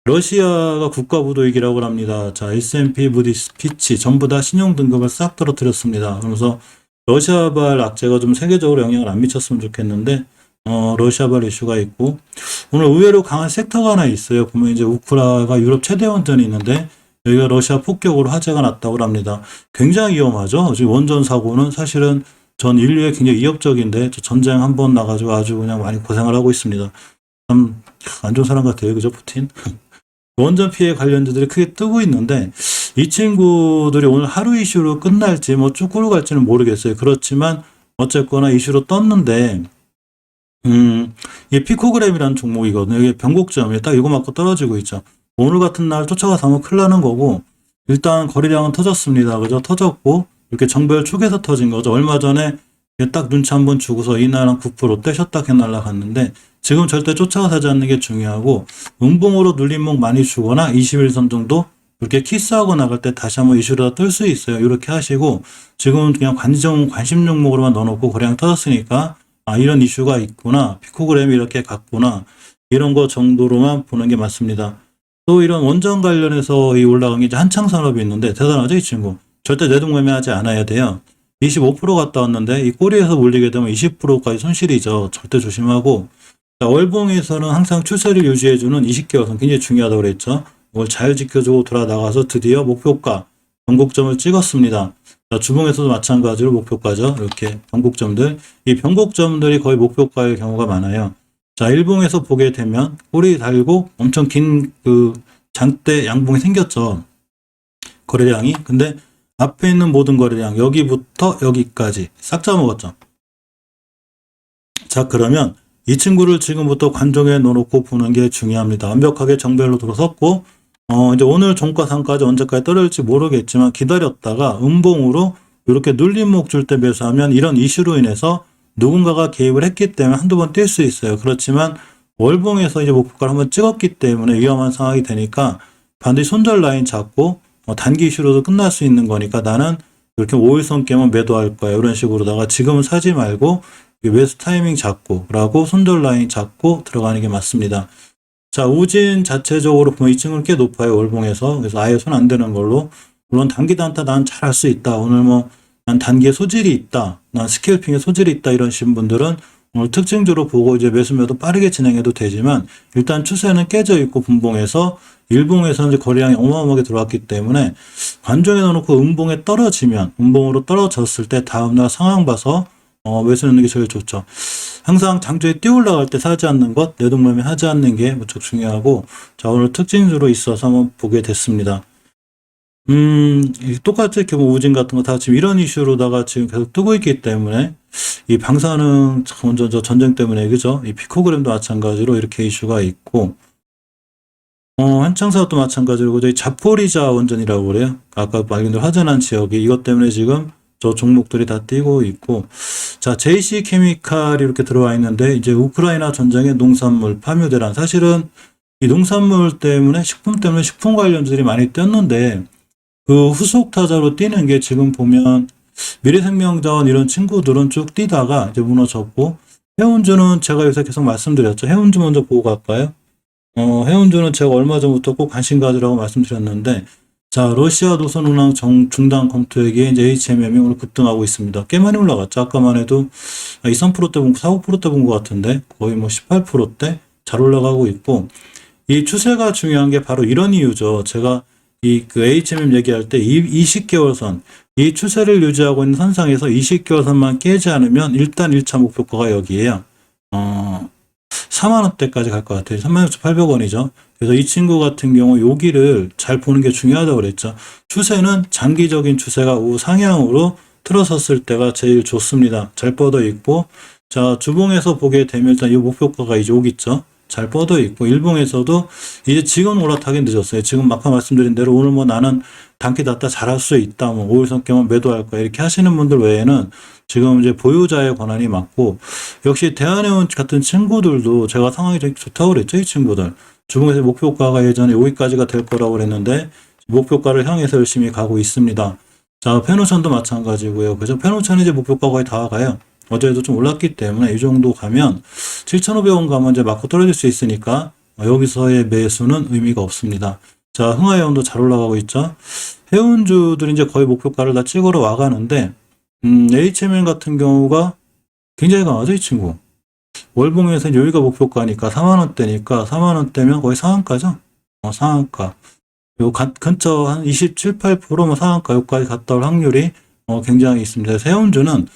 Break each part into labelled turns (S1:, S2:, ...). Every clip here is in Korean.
S1: 러시아가 국가부도이기라고 합니다. 자, S&P, 무디스, 피치 전부 다 신용 등급을 싹 떨어뜨렸습니다. 그러면서 러시아발 악재가 좀 세계적으로 영향을 안 미쳤으면 좋겠는데, 러시아발 이슈가 있고, 오늘 의외로 강한 섹터가 하나 있어요. 보면 이제 우크라이나가 유럽 최대 원전이 있는데, 여기가 러시아 폭격으로 화재가 났다고 합니다. 굉장히 위험하죠. 지금 원전 사고는 사실은 전 인류에 굉장히 위협적인데, 전쟁 한 번 나가지고 아주 그냥 많이 고생을 하고 있습니다. 참, 안 좋은 사람 같아요. 그죠, 푸틴? 원전 피해 관련주들이 크게 뜨고 있는데 이 친구들이 오늘 하루 이슈로 끝날지 뭐 쭉 끌어갈지는 모르겠어요. 그렇지만 어쨌거나 이슈로 떴는데 이게 피코그램이라는 종목이거든요. 이게 변곡점이 딱 이거 맞고 떨어지고 있죠. 오늘 같은 날 쫓아가서 하면 큰일 나는 거고 일단 거래량은 터졌습니다. 그죠? 터졌고 이렇게 정배열 축에서 터진 거죠. 얼마 전에 딱 눈치 한번 주고서 이날은 9% 떼셨다 해 날라갔는데 지금 절대 쫓아가서 하지 않는 게 중요하고 음봉으로 눌림목 많이 주거나 21선 정도 이렇게 키스하고 나갈 때 다시 한번 이슈로 뜰 수 있어요. 이렇게 하시고 지금은 그냥 관심 종목으로만 넣어놓고 거래량 터졌으니까 아 이런 이슈가 있구나. 피코그램이 이렇게 갔구나. 이런 거 정도로만 보는 게 맞습니다. 또 이런 원전 관련해서 이 올라간 게 이제 한창산업이 있는데 대단하죠 이 친구. 절대 내동매매하지 않아야 돼요. 25% 갔다 왔는데 이 꼬리에서 몰리게 되면 20%까지 손실이죠. 절대 조심하고 자, 월봉에서는 항상 추세를 유지해주는 20개월선 굉장히 중요하다고 그랬죠. 이걸 잘 지켜주고 돌아 나가서 드디어 목표가 변곡점을 찍었습니다. 자, 주봉에서도 마찬가지로 목표가죠. 이렇게 변곡점들. 이 변곡점들이 거의 목표가일 경우가 많아요. 자, 일봉에서 보게 되면 꼬리 달고 엄청 긴 그 장대 양봉이 생겼죠. 거래량이. 근데 앞에 있는 모든 거래량 여기부터 여기까지 싹 잡아먹었죠. 자, 그러면 이 친구를 지금부터 관종에 넣어놓고 보는 게 중요합니다. 완벽하게 정배열로 들어섰고 이제 오늘 종가상까지 언제까지 떨어질지 모르겠지만 기다렸다가 음봉으로 이렇게 눌림목 줄 때 매수하면 이런 이슈로 인해서 누군가가 개입을 했기 때문에 한두 번 뛸 수 있어요. 그렇지만 월봉에서 이제 목표가를 한번 찍었기 때문에 위험한 상황이 되니까 반드시 손절 라인 잡고 단기 이슈로도 끝날 수 있는 거니까 나는 이렇게 5일선 깨면 매도할 거야. 이런 식으로다가 지금은 사지 말고 매수 타이밍 잡고 라고 손절 라인 잡고 들어가는 게 맞습니다. 자, 우진 자체적으로 보면 이 친구는 꽤 높아요. 월봉에서. 그래서 아예 손 안 대는 걸로. 물론 단기 단타 난 잘할 수 있다. 오늘 뭐 난 단기에 소질이 있다. 난 스캘핑에 소질이 있다. 이러신 분들은 오늘 특징적으로 보고 이제 매수매도 빠르게 진행해도 되지만 일단 추세는 깨져 있고 분봉에서 일봉에서는 이제 거래량이 어마어마하게 들어왔기 때문에 관종에 넣어놓고 음봉에 떨어지면 음봉으로 떨어졌을 때 다음날 상황 봐서 매수 넣는 게 제일 좋죠. 항상 장중에 뛰어 올라갈 때 사지 않는 것, 내동매매 하지 않는 게 무척 중요하고, 자, 오늘 특징주로 있어서 한번 보게 됐습니다. 똑같이 경우 우진 같은 거 다 지금 이런 이슈로다가 지금 계속 뜨고 있기 때문에, 이 방사능, 먼저 저 전쟁 때문에, 그죠? 이 피코그램도 마찬가지로 이렇게 이슈가 있고, 한창사도 마찬가지로, 저희 자포리자 원전이라고 그래요. 아까 말씀드린 화재난 지역이 이것 때문에 지금 저 종목들이 다 뛰고 있고, 자, JC 케미칼이 이렇게 들어와 있는데, 이제 우크라이나 전쟁의 농산물 파묘대란. 사실은 이 농산물 때문에, 식품 때문에 식품 관련주들이 많이 뛰었는데, 그 후속 타자로 뛰는 게 지금 보면 미래생명자원 이런 친구들은 쭉 뛰다가 이제 무너졌고, 해운주는 제가 요새 계속 말씀드렸죠. 해운주 먼저 보고 갈까요? 해운주는 제가 얼마 전부터 꼭 관심 가지라고 말씀드렸는데, 자, 러시아 노선 운항 중단 검토액에 이제 HMM이 오늘 급등하고 있습니다. 꽤 많이 올라갔죠. 아까만 해도 2, 3%대 본, 4, 5%대 본 것 같은데, 거의 뭐 18%대 잘 올라가고 있고, 이 추세가 중요한 게 바로 이런 이유죠. 제가 그 HMM 얘기할 때 20개월선, 이 추세를 유지하고 있는 선상에서 20개월선만 깨지 않으면 일단 1차 목표가가 여기에요. 4만원대까지 갈 것 같아요. 36,800원이죠. 그래서 이 친구 같은 경우 여기를 잘 보는 게 중요하다고 그랬죠. 추세는 장기적인 추세가 우상향으로 틀어섰을 때가 제일 좋습니다. 잘 뻗어 있고, 자, 주봉에서 보게 되면 일단 이 목표가가 이제 여기 있죠. 잘 뻗어 있고, 일봉에서도 이제 지금 올라타긴 늦었어요. 지금 아까 말씀드린 대로 오늘 뭐 나는 단기 닿다 잘할 수 있다. 뭐 5일선 깨면 매도할 거야. 이렇게 하시는 분들 외에는 지금 이제 보유자의 권한이 맞고, 역시 대한해운 같은 친구들도 제가 상황이 되게 좋다고 그랬죠. 이 친구들. 주봉에서 목표가가 예전에 여기까지가 될 거라고 그랬는데, 목표가를 향해서 열심히 가고 있습니다. 자, 페노천도 마찬가지고요. 그죠? 페노천이 이제 목표가 거의 다 가요. 어제도 좀 올랐기 때문에 이 정도 가면 7,500원 가면 이제 맞고 떨어질 수 있으니까 여기서의 매수는 의미가 없습니다. 자, 흥하해운도 잘 올라가고 있죠. 해운주들이 이제 거의 목표가를 다 찍으러 와가는데, HMN 같은 경우가 굉장히 강하죠, 이 친구. 월봉에서 여기가 목표가니까 4만원대니까 4만원대면 거의 상한가죠. 상한가. 요 근처 한 27, 8%뭐 상한가 여기까지 갔다 올 확률이 굉장히 있습니다. 그래서 해운주는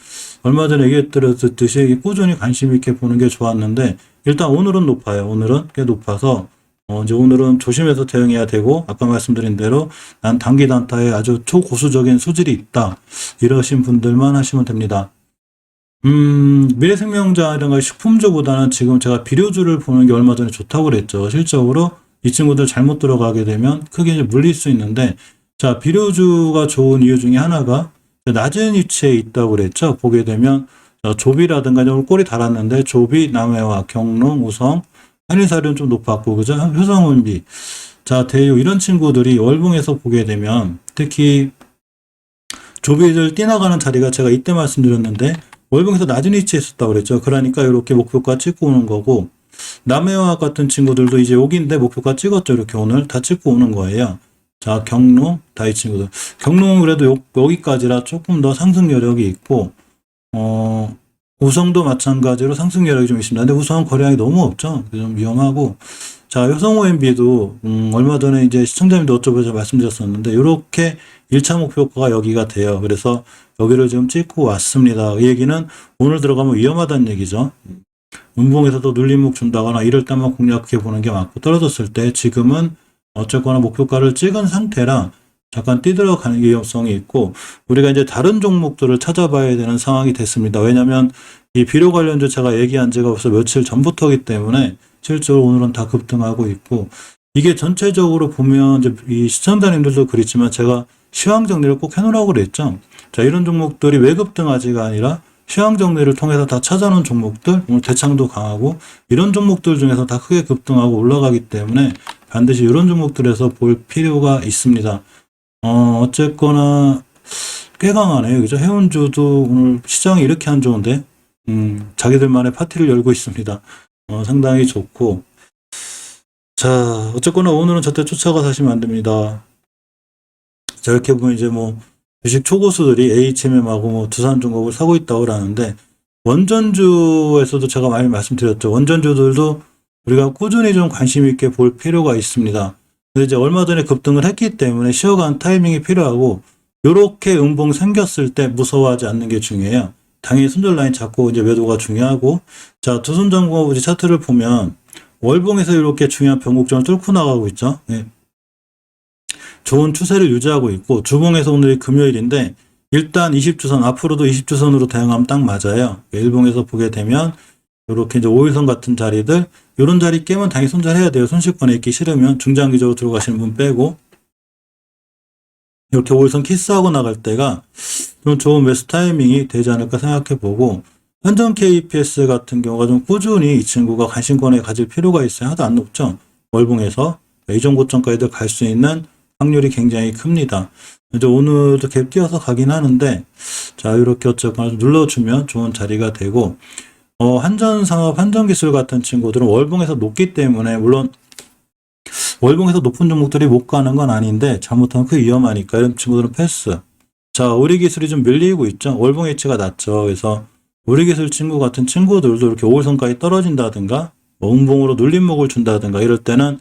S1: 얼마 전에 얘기했듯이 꾸준히 관심 있게 보는 게 좋았는데, 일단 오늘은 높아요. 오늘은 꽤 높아서 이제 오늘은 조심해서 대응해야 되고, 아까 말씀드린 대로 난 단기 단타에 아주 초고수적인 수질이 있다, 이러신 분들만 하시면 됩니다. 미래생명자라든가 식품주보다는 지금 제가 비료주를 보는 게 얼마 전에 좋다고 그랬죠. 실적으로 이 친구들 잘못 들어가게 되면 크게 이제 물릴 수 있는데, 자, 비료주가 좋은 이유 중에 하나가 낮은 위치에 있다고 그랬죠. 보게 되면 조비라든가 오늘 꼬리 달았는데 조비, 남해와 경농, 우성, 한일사료는 좀 높았고, 그죠? 효성운비, 자, 대유, 이런 친구들이 월봉에서 보게 되면 특히 조비들 뛰나가는 자리가 제가 이때 말씀드렸는데 월봉에서 낮은 위치에 있었다고 그랬죠. 그러니까 이렇게 목표가 찍고 오는 거고, 남해와 같은 친구들도 이제 여기인데 목표가 찍었죠. 이렇게 오늘 다 찍고 오는 거예요. 자, 경농, 다 이 친구들. 경농은 그래도 여기까지라 조금 더 상승 여력이 있고, 우성도 마찬가지로 상승 여력이 좀 있습니다. 근데 우성은 거래량이 너무 없죠. 좀 위험하고. 자, 효성OMB도, 얼마 전에 이제 시청자님도 어쩌고저쩌고 말씀드렸었는데, 이렇게 1차 목표가가 여기가 돼요. 그래서 여기를 지금 찍고 왔습니다. 이 얘기는 오늘 들어가면 위험하다는 얘기죠. 음봉에서도 눌림목 준다거나 이럴 때만 공략해 보는 게 맞고, 떨어졌을 때 지금은 어쨌거나 목표가를 찍은 상태라 잠깐 뛰들어가는 위험성이 있고, 우리가 이제 다른 종목들을 찾아봐야 되는 상황이 됐습니다. 왜냐하면 이 비료 관련주 제가 얘기한 지가 벌써 며칠 전부터이기 때문에 실제로 오늘은 다 급등하고 있고, 이게 전체적으로 보면 이제 이 시청자님들도 그렇지만 제가 시황 정리를 꼭 해놓으라고 그랬죠. 자, 이런 종목들이 왜 급등하지가 아니라 시황 정리를 통해서 다 찾아놓은 종목들, 오늘 대창도 강하고 이런 종목들 중에서 다 크게 급등하고 올라가기 때문에 반드시 이런 종목들에서 볼 필요가 있습니다. 어쨌거나 꽤 강하네요. 그죠? 해운주도 오늘 시장이 이렇게 안 좋은데, 자기들만의 파티를 열고 있습니다. 상당히 좋고. 자, 어쨌거나 오늘은 절대 쫓아가 사시면 안 됩니다. 자, 이렇게 보면 이제 뭐, 주식 초고수들이 HMM하고 뭐 두산중공업을 사고 있다고 그러는데, 원전주에서도 제가 많이 말씀드렸죠. 원전주들도 우리가 꾸준히 좀 관심 있게 볼 필요가 있습니다. 근데 이제 얼마 전에 급등을 했기 때문에 쉬어가는 타이밍이 필요하고, 요렇게 음봉 생겼을 때 무서워하지 않는 게 중요해요. 당연히 손절 라인 잡고 이제 매도가 중요하고, 자, 두산중공업 차트를 보면 월봉에서 이렇게 중요한 변곡점을 뚫고 나가고 있죠. 네. 좋은 추세를 유지하고 있고, 주봉에서 오늘이 금요일인데 일단 20주선, 앞으로도 20주선으로 대응하면 딱 맞아요. 일봉에서 보게 되면 이렇게 이제 5일선 같은 자리들, 이런 자리 깨면 당연히 손절해야 돼요. 손실권에 있기 싫으면 중장기적으로 들어가시는 분 빼고, 이렇게 5일선 키스하고 나갈 때가 좀 좋은 매수 타이밍이 되지 않을까 생각해 보고, 현전 KPS 같은 경우가 좀 꾸준히 이 친구가 관심권에 가질 필요가 있어요. 하도 안 높죠. 월봉에서 이전 고점까지도 갈 수 있는 확률이 굉장히 큽니다. 이제 오늘도 갭 띄어서 가긴 하는데, 자, 이렇게 어쨌거나 눌러주면 좋은 자리가 되고, 한전산업, 한전기술 같은 친구들은 월봉에서 높기 때문에, 물론 월봉에서 높은 종목들이 못 가는 건 아닌데 잘못하면 크게 위험하니까 이런 친구들은 패스. 자, 우리기술이 좀 밀리고 있죠. 월봉 H가 낮죠. 그래서 우리기술 친구 같은 친구들도 이렇게 5일선까지 떨어진다든가 음봉으로 눌림목을 준다든가 이럴 때는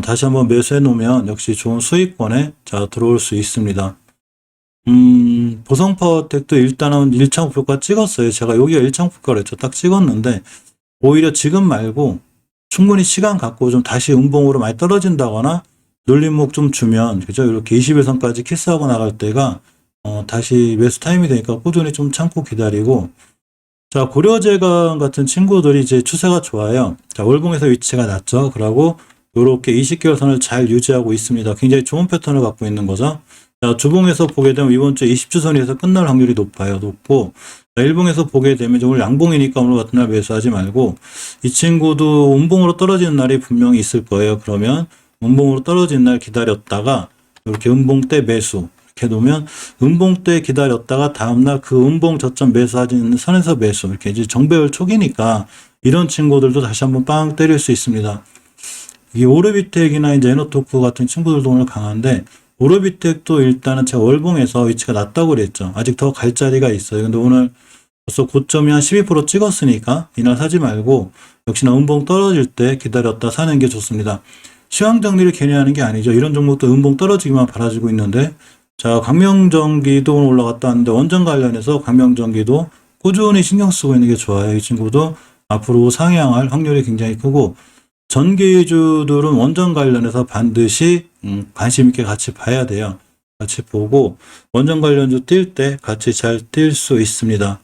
S1: 다시 한번 매수해 놓으면 역시 좋은 수익권에 자 들어올 수 있습니다. 보성파워텍도 일단은 1차 목표가 찍었어요. 제가 여기가 1차 목표가 했죠. 딱 찍었는데 오히려 지금 말고 충분히 시간 갖고 좀 다시 음봉으로 많이 떨어진다거나 눌림목 좀 주면, 그죠? 이렇게 21선까지 키스하고 나갈 때가 다시 매수 타임이 되니까 꾸준히 좀 참고 기다리고. 자, 고려제강 같은 친구들이 이제 추세가 좋아요. 자, 월봉에서 위치가 낮죠. 그러고 이렇게 20개월 선을 잘 유지하고 있습니다. 굉장히 좋은 패턴을 갖고 있는 거죠. 자, 주봉에서 보게 되면 이번 주 20주선에서 끝날 확률이 높고, 자, 일봉에서 보게 되면 오늘 양봉이니까 오늘 같은 날 매수하지 말고, 이 친구도 음봉으로 떨어지는 날이 분명히 있을 거예요. 그러면 음봉으로 떨어지는 날 기다렸다가 이렇게 음봉 때 매수 이렇게 놓으면, 음봉 때 기다렸다가 다음날 그 음봉 저점 매수하는 선에서 매수, 이렇게 이제 정배열 초기니까 이런 친구들도 다시 한번 빵 때릴 수 있습니다. 이 오르비텍이나 이제 에너토크 같은 친구들도 오늘 강한데, 오르비텍도 일단은 제가 월봉에서 위치가 낮다고 그랬죠. 아직 더 갈 자리가 있어요. 근데 오늘 벌써 고점이 한 12% 찍었으니까 이날 사지 말고 역시나 음봉 떨어질 때 기다렸다 사는 게 좋습니다. 시황 정리를 괜히 하는 게 아니죠. 이런 종목도 음봉 떨어지기만 바라지고 있는데, 자, 광명전기도 오늘 올라갔다 왔는데 원전 관련해서 광명전기도 꾸준히 신경 쓰고 있는 게 좋아요. 이 친구도 앞으로 상향할 확률이 굉장히 크고, 전기주들은 원전 관련해서 반드시 관심 있게 같이 봐야 돼요. 같이 보고 원전 관련주 뛸 때 같이 잘 뛸 수 있습니다.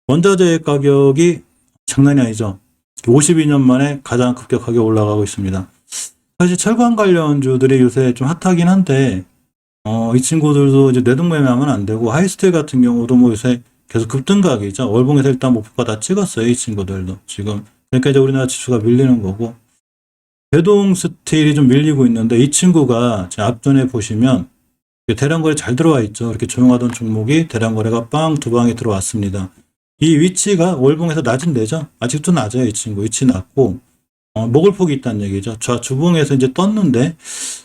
S1: 원자재 가격이 장난이 아니죠. 52년 만에 가장 급격하게 올라가고 있습니다. 사실 철강 관련주들이 요새 좀 핫하긴 한데, 이 친구들도 이제 내동매매하면 안 되고, 하이스텔 같은 경우도 뭐 요새 계속 급등각이죠. 월봉에서 일단 목표가 다 찍었어요. 이 친구들도 지금. 그러니까 이제 우리나라 지수가 밀리는 거고, 대동 스틸이 좀 밀리고 있는데, 이 친구가 제 앞전에 보시면 대량거래 잘 들어와 있죠. 이렇게 조용하던 종목이 대량거래가 빵 두 방에 들어왔습니다. 이 위치가 월봉에서 낮은 데죠. 아직도 낮아요. 이 친구 위치 낮고, 먹을 폭이 있다는 얘기죠. 주봉에서 이제 떴는데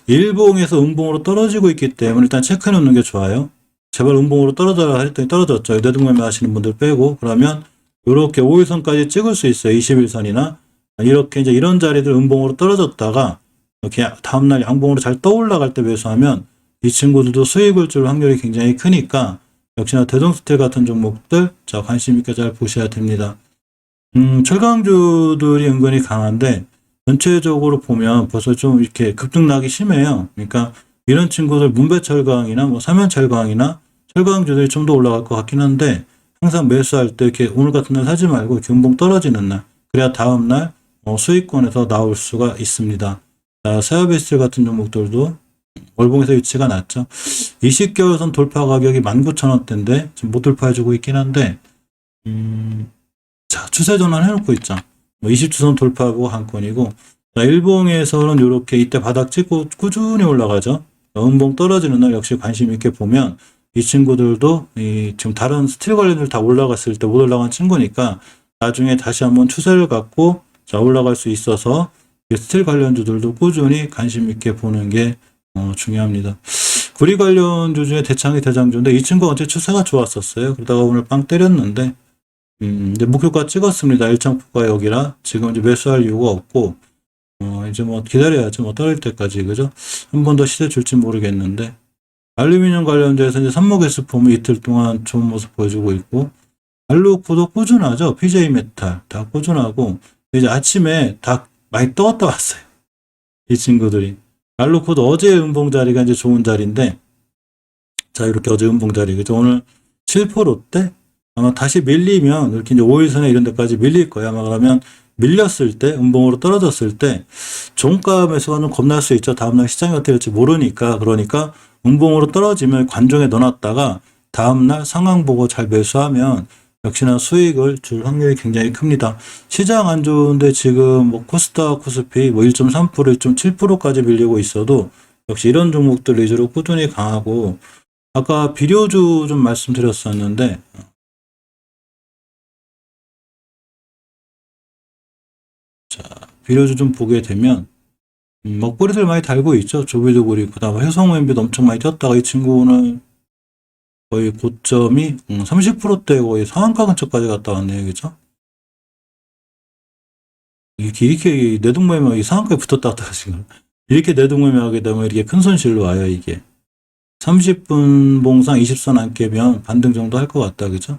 S1: 일봉에서 음봉으로 떨어지고 있기 때문에 일단 체크해 놓는 게 좋아요. 제발 음봉으로 떨어져라 했더니 떨어졌죠. 내동매매 하시는 분들 빼고, 그러면 이렇게 5일선까지 찍을 수 있어요. 21선이나 이렇게 이제 이런 자리들 음봉으로 떨어졌다가 이렇게 다음날 양봉으로 잘 떠올라갈 때 매수하면 이 친구들도 수익을 줄 확률이 굉장히 크니까, 역시나 대동스틸 같은 종목들 자 관심 있게 잘 보셔야 됩니다. 철강주들이 은근히 강한데 전체적으로 보면 벌써 좀 이렇게 급등락이 심해요. 그러니까 이런 친구들 문배철강이나 뭐 삼연철강이나 철강주들이 좀 더 올라갈 것 같긴 한데, 항상 매수할 때 이렇게 오늘 같은 날 사지 말고 이렇게 음봉 떨어지는 날, 그래야 다음 날 수익권에서 나올 수가 있습니다. 자, 세아베스틸 같은 종목들도 월봉에서 위치가 낮죠. 20개월선 돌파 가격이 19,000원대인데 지금 못 돌파해주고 있긴 한데, 자, 추세 전환 해놓고 있죠. 20주선 돌파하고 한 건이고, 자, 일봉에서는 이렇게 이때 바닥 찍고 꾸준히 올라가죠. 음봉 떨어지는 날 역시 관심 있게 보면 이 친구들도 지금 다른 스틸 관련들 다 올라갔을 때 못 올라간 친구니까 나중에 다시 한번 추세를 갖고 자 올라갈 수 있어서 스틸 관련주들도 꾸준히 관심 있게 보는 게 중요합니다. 구리 관련주 중에 대창이 대장주인데 이 친구가 어제 추세가 좋았었어요. 그러다가 오늘 빵 때렸는데 이제 목표가 찍었습니다. 일정표가 여기라 지금 이제 매수할 이유가 없고, 이제 뭐 기다려야죠. 뭐 떨어질 때까지, 그죠? 한 번 더 시세 줄지 모르겠는데, 알루미늄 관련주에서 이제 삼목에스폼이 이틀 동안 좋은 모습 보여주고 있고, 알루코도 꾸준하죠. PJ 메탈 다 꾸준하고, 이제 아침에 다 많이 떠왔다 왔어요. 이 친구들이. 알루코도 어제 음봉 자리가 이제 좋은 자리인데, 자, 이렇게 어제 음봉 자리, 그죠? 오늘 7%대? 아마 다시 밀리면 이렇게 이제 5일선에 이런 데까지 밀릴 거야. 아마 그러면 밀렸을 때, 음봉으로 떨어졌을 때 종가 매수가 좀 겁날 수 있죠. 다음날 시장이 어떻게 될지 모르니까. 그러니까 음봉으로 떨어지면 관종에 넣어놨다가 다음날 상황 보고 잘 매수하면 역시나 수익을 줄 확률이 굉장히 큽니다. 시장 안 좋은데 지금 뭐 코스닥, 코스피 뭐 1.3%, 1.7%까지 밀리고 있어도 역시 이런 종목들 위주로 꾸준히 강하고, 아까 비료주 좀 말씀드렸었는데, 자, 비료주 좀 보게 되면, 먹거리들 많이 달고 있죠. 조비도 그리고, 그 다음에 해성우엠비도 엄청 많이 뛰었다가 이 친구는 거의 고점이 30%대 거의 상한가 근처까지 갔다 왔네요. 그죠? 이렇게 내동매매하게 상한가에 붙었다 갔다가 지금. 이렇게 내동매매하게 되면 이렇게 큰 손실로 와요, 이게. 30분 봉상 20선 안 깨면 반등 정도 할 것 같다. 그죠?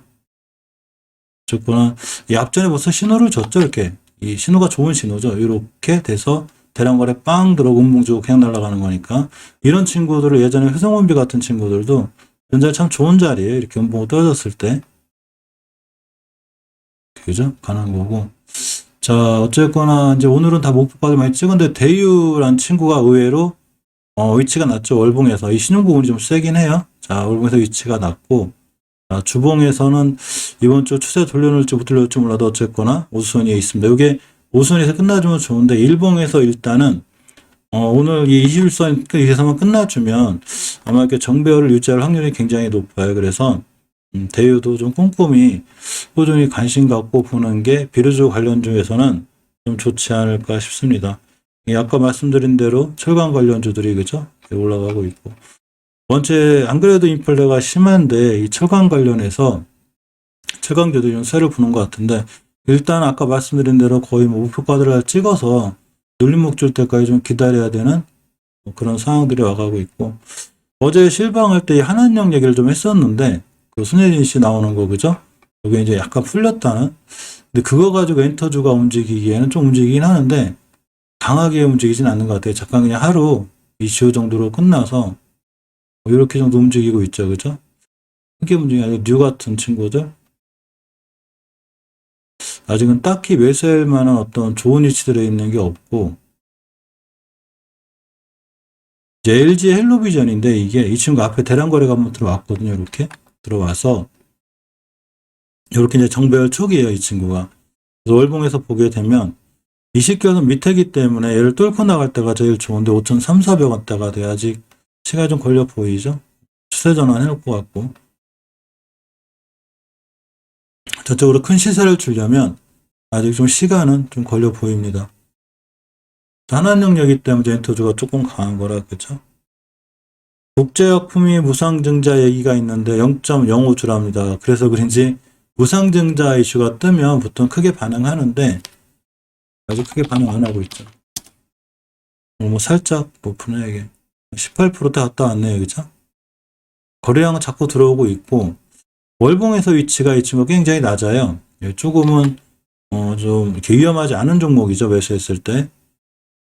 S1: 어쨌거나, 이 앞전에 벌써 신호를 줬죠, 이렇게. 이 신호가 좋은 신호죠. 이렇게 돼서 대량거래 빵 들어오고 음봉 주고 그냥 날아가는 거니까. 이런 친구들을 예전에 회성원비 같은 친구들도 현재 참 좋은 자리에요. 이렇게 음봉 떨어졌을 때. 그죠? 가는 거고. 자, 어쨌거나 이제 오늘은 다 목표가를 많이 찍은데 대유란 친구가 의외로 위치가 낮죠. 월봉에서. 이 신용 부분이 좀 세긴 해요. 자, 월봉에서 위치가 낮고, 자, 주봉에서는 이번 주 추세 돌려놓을지 못 돌려놓을지 몰라도 어쨌거나 5순위에 있습니다. 이게 5순위에서 끝나주면 좋은데, 일봉에서 일단은 오늘 이 21선에서만 끝나주면 아마 이렇게 정배열을 유지할 확률이 굉장히 높아요. 그래서 대유도 좀 꼼꼼히 꾸준히 관심 갖고 보는 게 비료주 관련 중에서는 좀 좋지 않을까 싶습니다. 아까 말씀드린 대로 철강 관련주들이 그죠? 올라가고 있고. 원체 안 그래도 인플레가 심한데 이 철강 관련해서 철강주들이 좀 쇠를 부는 것 같은데 일단 아까 말씀드린 대로 거의 뭐 목표가들을 찍어서 눌림목 줄 때까지 좀 기다려야 되는 그런 상황들이 와가고 있고 어제 실방할 때 한한령 얘기를 좀 했었는데 그 손예진 씨 나오는 거 그죠? 여기 이제 약간 풀렸다는 근데 그거 가지고 엔터주가 움직이기에는 좀 움직이긴 하는데 강하게 움직이진 않는 것 같아요. 잠깐 그냥 하루 이슈 정도로 끝나서 이렇게 정도 움직이고 있죠. 그죠? 크게 움직이는 아니고 뉴 같은 친구들 아직은 딱히 매수할 만한 어떤 좋은 위치들에 있는 게 없고 이제 LG 헬로비전인데 이게 이 친구 앞에 대량거래가 한번 들어왔거든요. 이렇게 들어와서 이렇게 이제 정배열 초기예요. 이 친구가. 그래서 월봉에서 보게 되면 20개월은 밑에기 때문에 얘를 뚫고 나갈 때가 제일 좋은데 5,300~400원대가 돼 아직 시간이 좀 걸려 보이죠. 추세 전환 해놓을 것 같고 저쪽으로 큰 시세를 주려면 아직 좀 시간은 좀 걸려 보입니다. 한한영역이기 때문에 엔터주가 조금 강한 거라 그렇죠. 국제약품이 무상증자 얘기가 있는데 0.05주랍니다. 그래서 그런지 무상증자 이슈가 뜨면 보통 크게 반응하는데 아주 크게 반응 안 하고 있죠. 뭐 살짝 분해하게 18%대 갔다 왔네요. 그죠? 거래량은 자꾸 들어오고 있고 월봉에서 위치가 이 친구가 굉장히 낮아요. 조금은 좀 이렇게 위험하지 않은 종목이죠. 매수했을 때.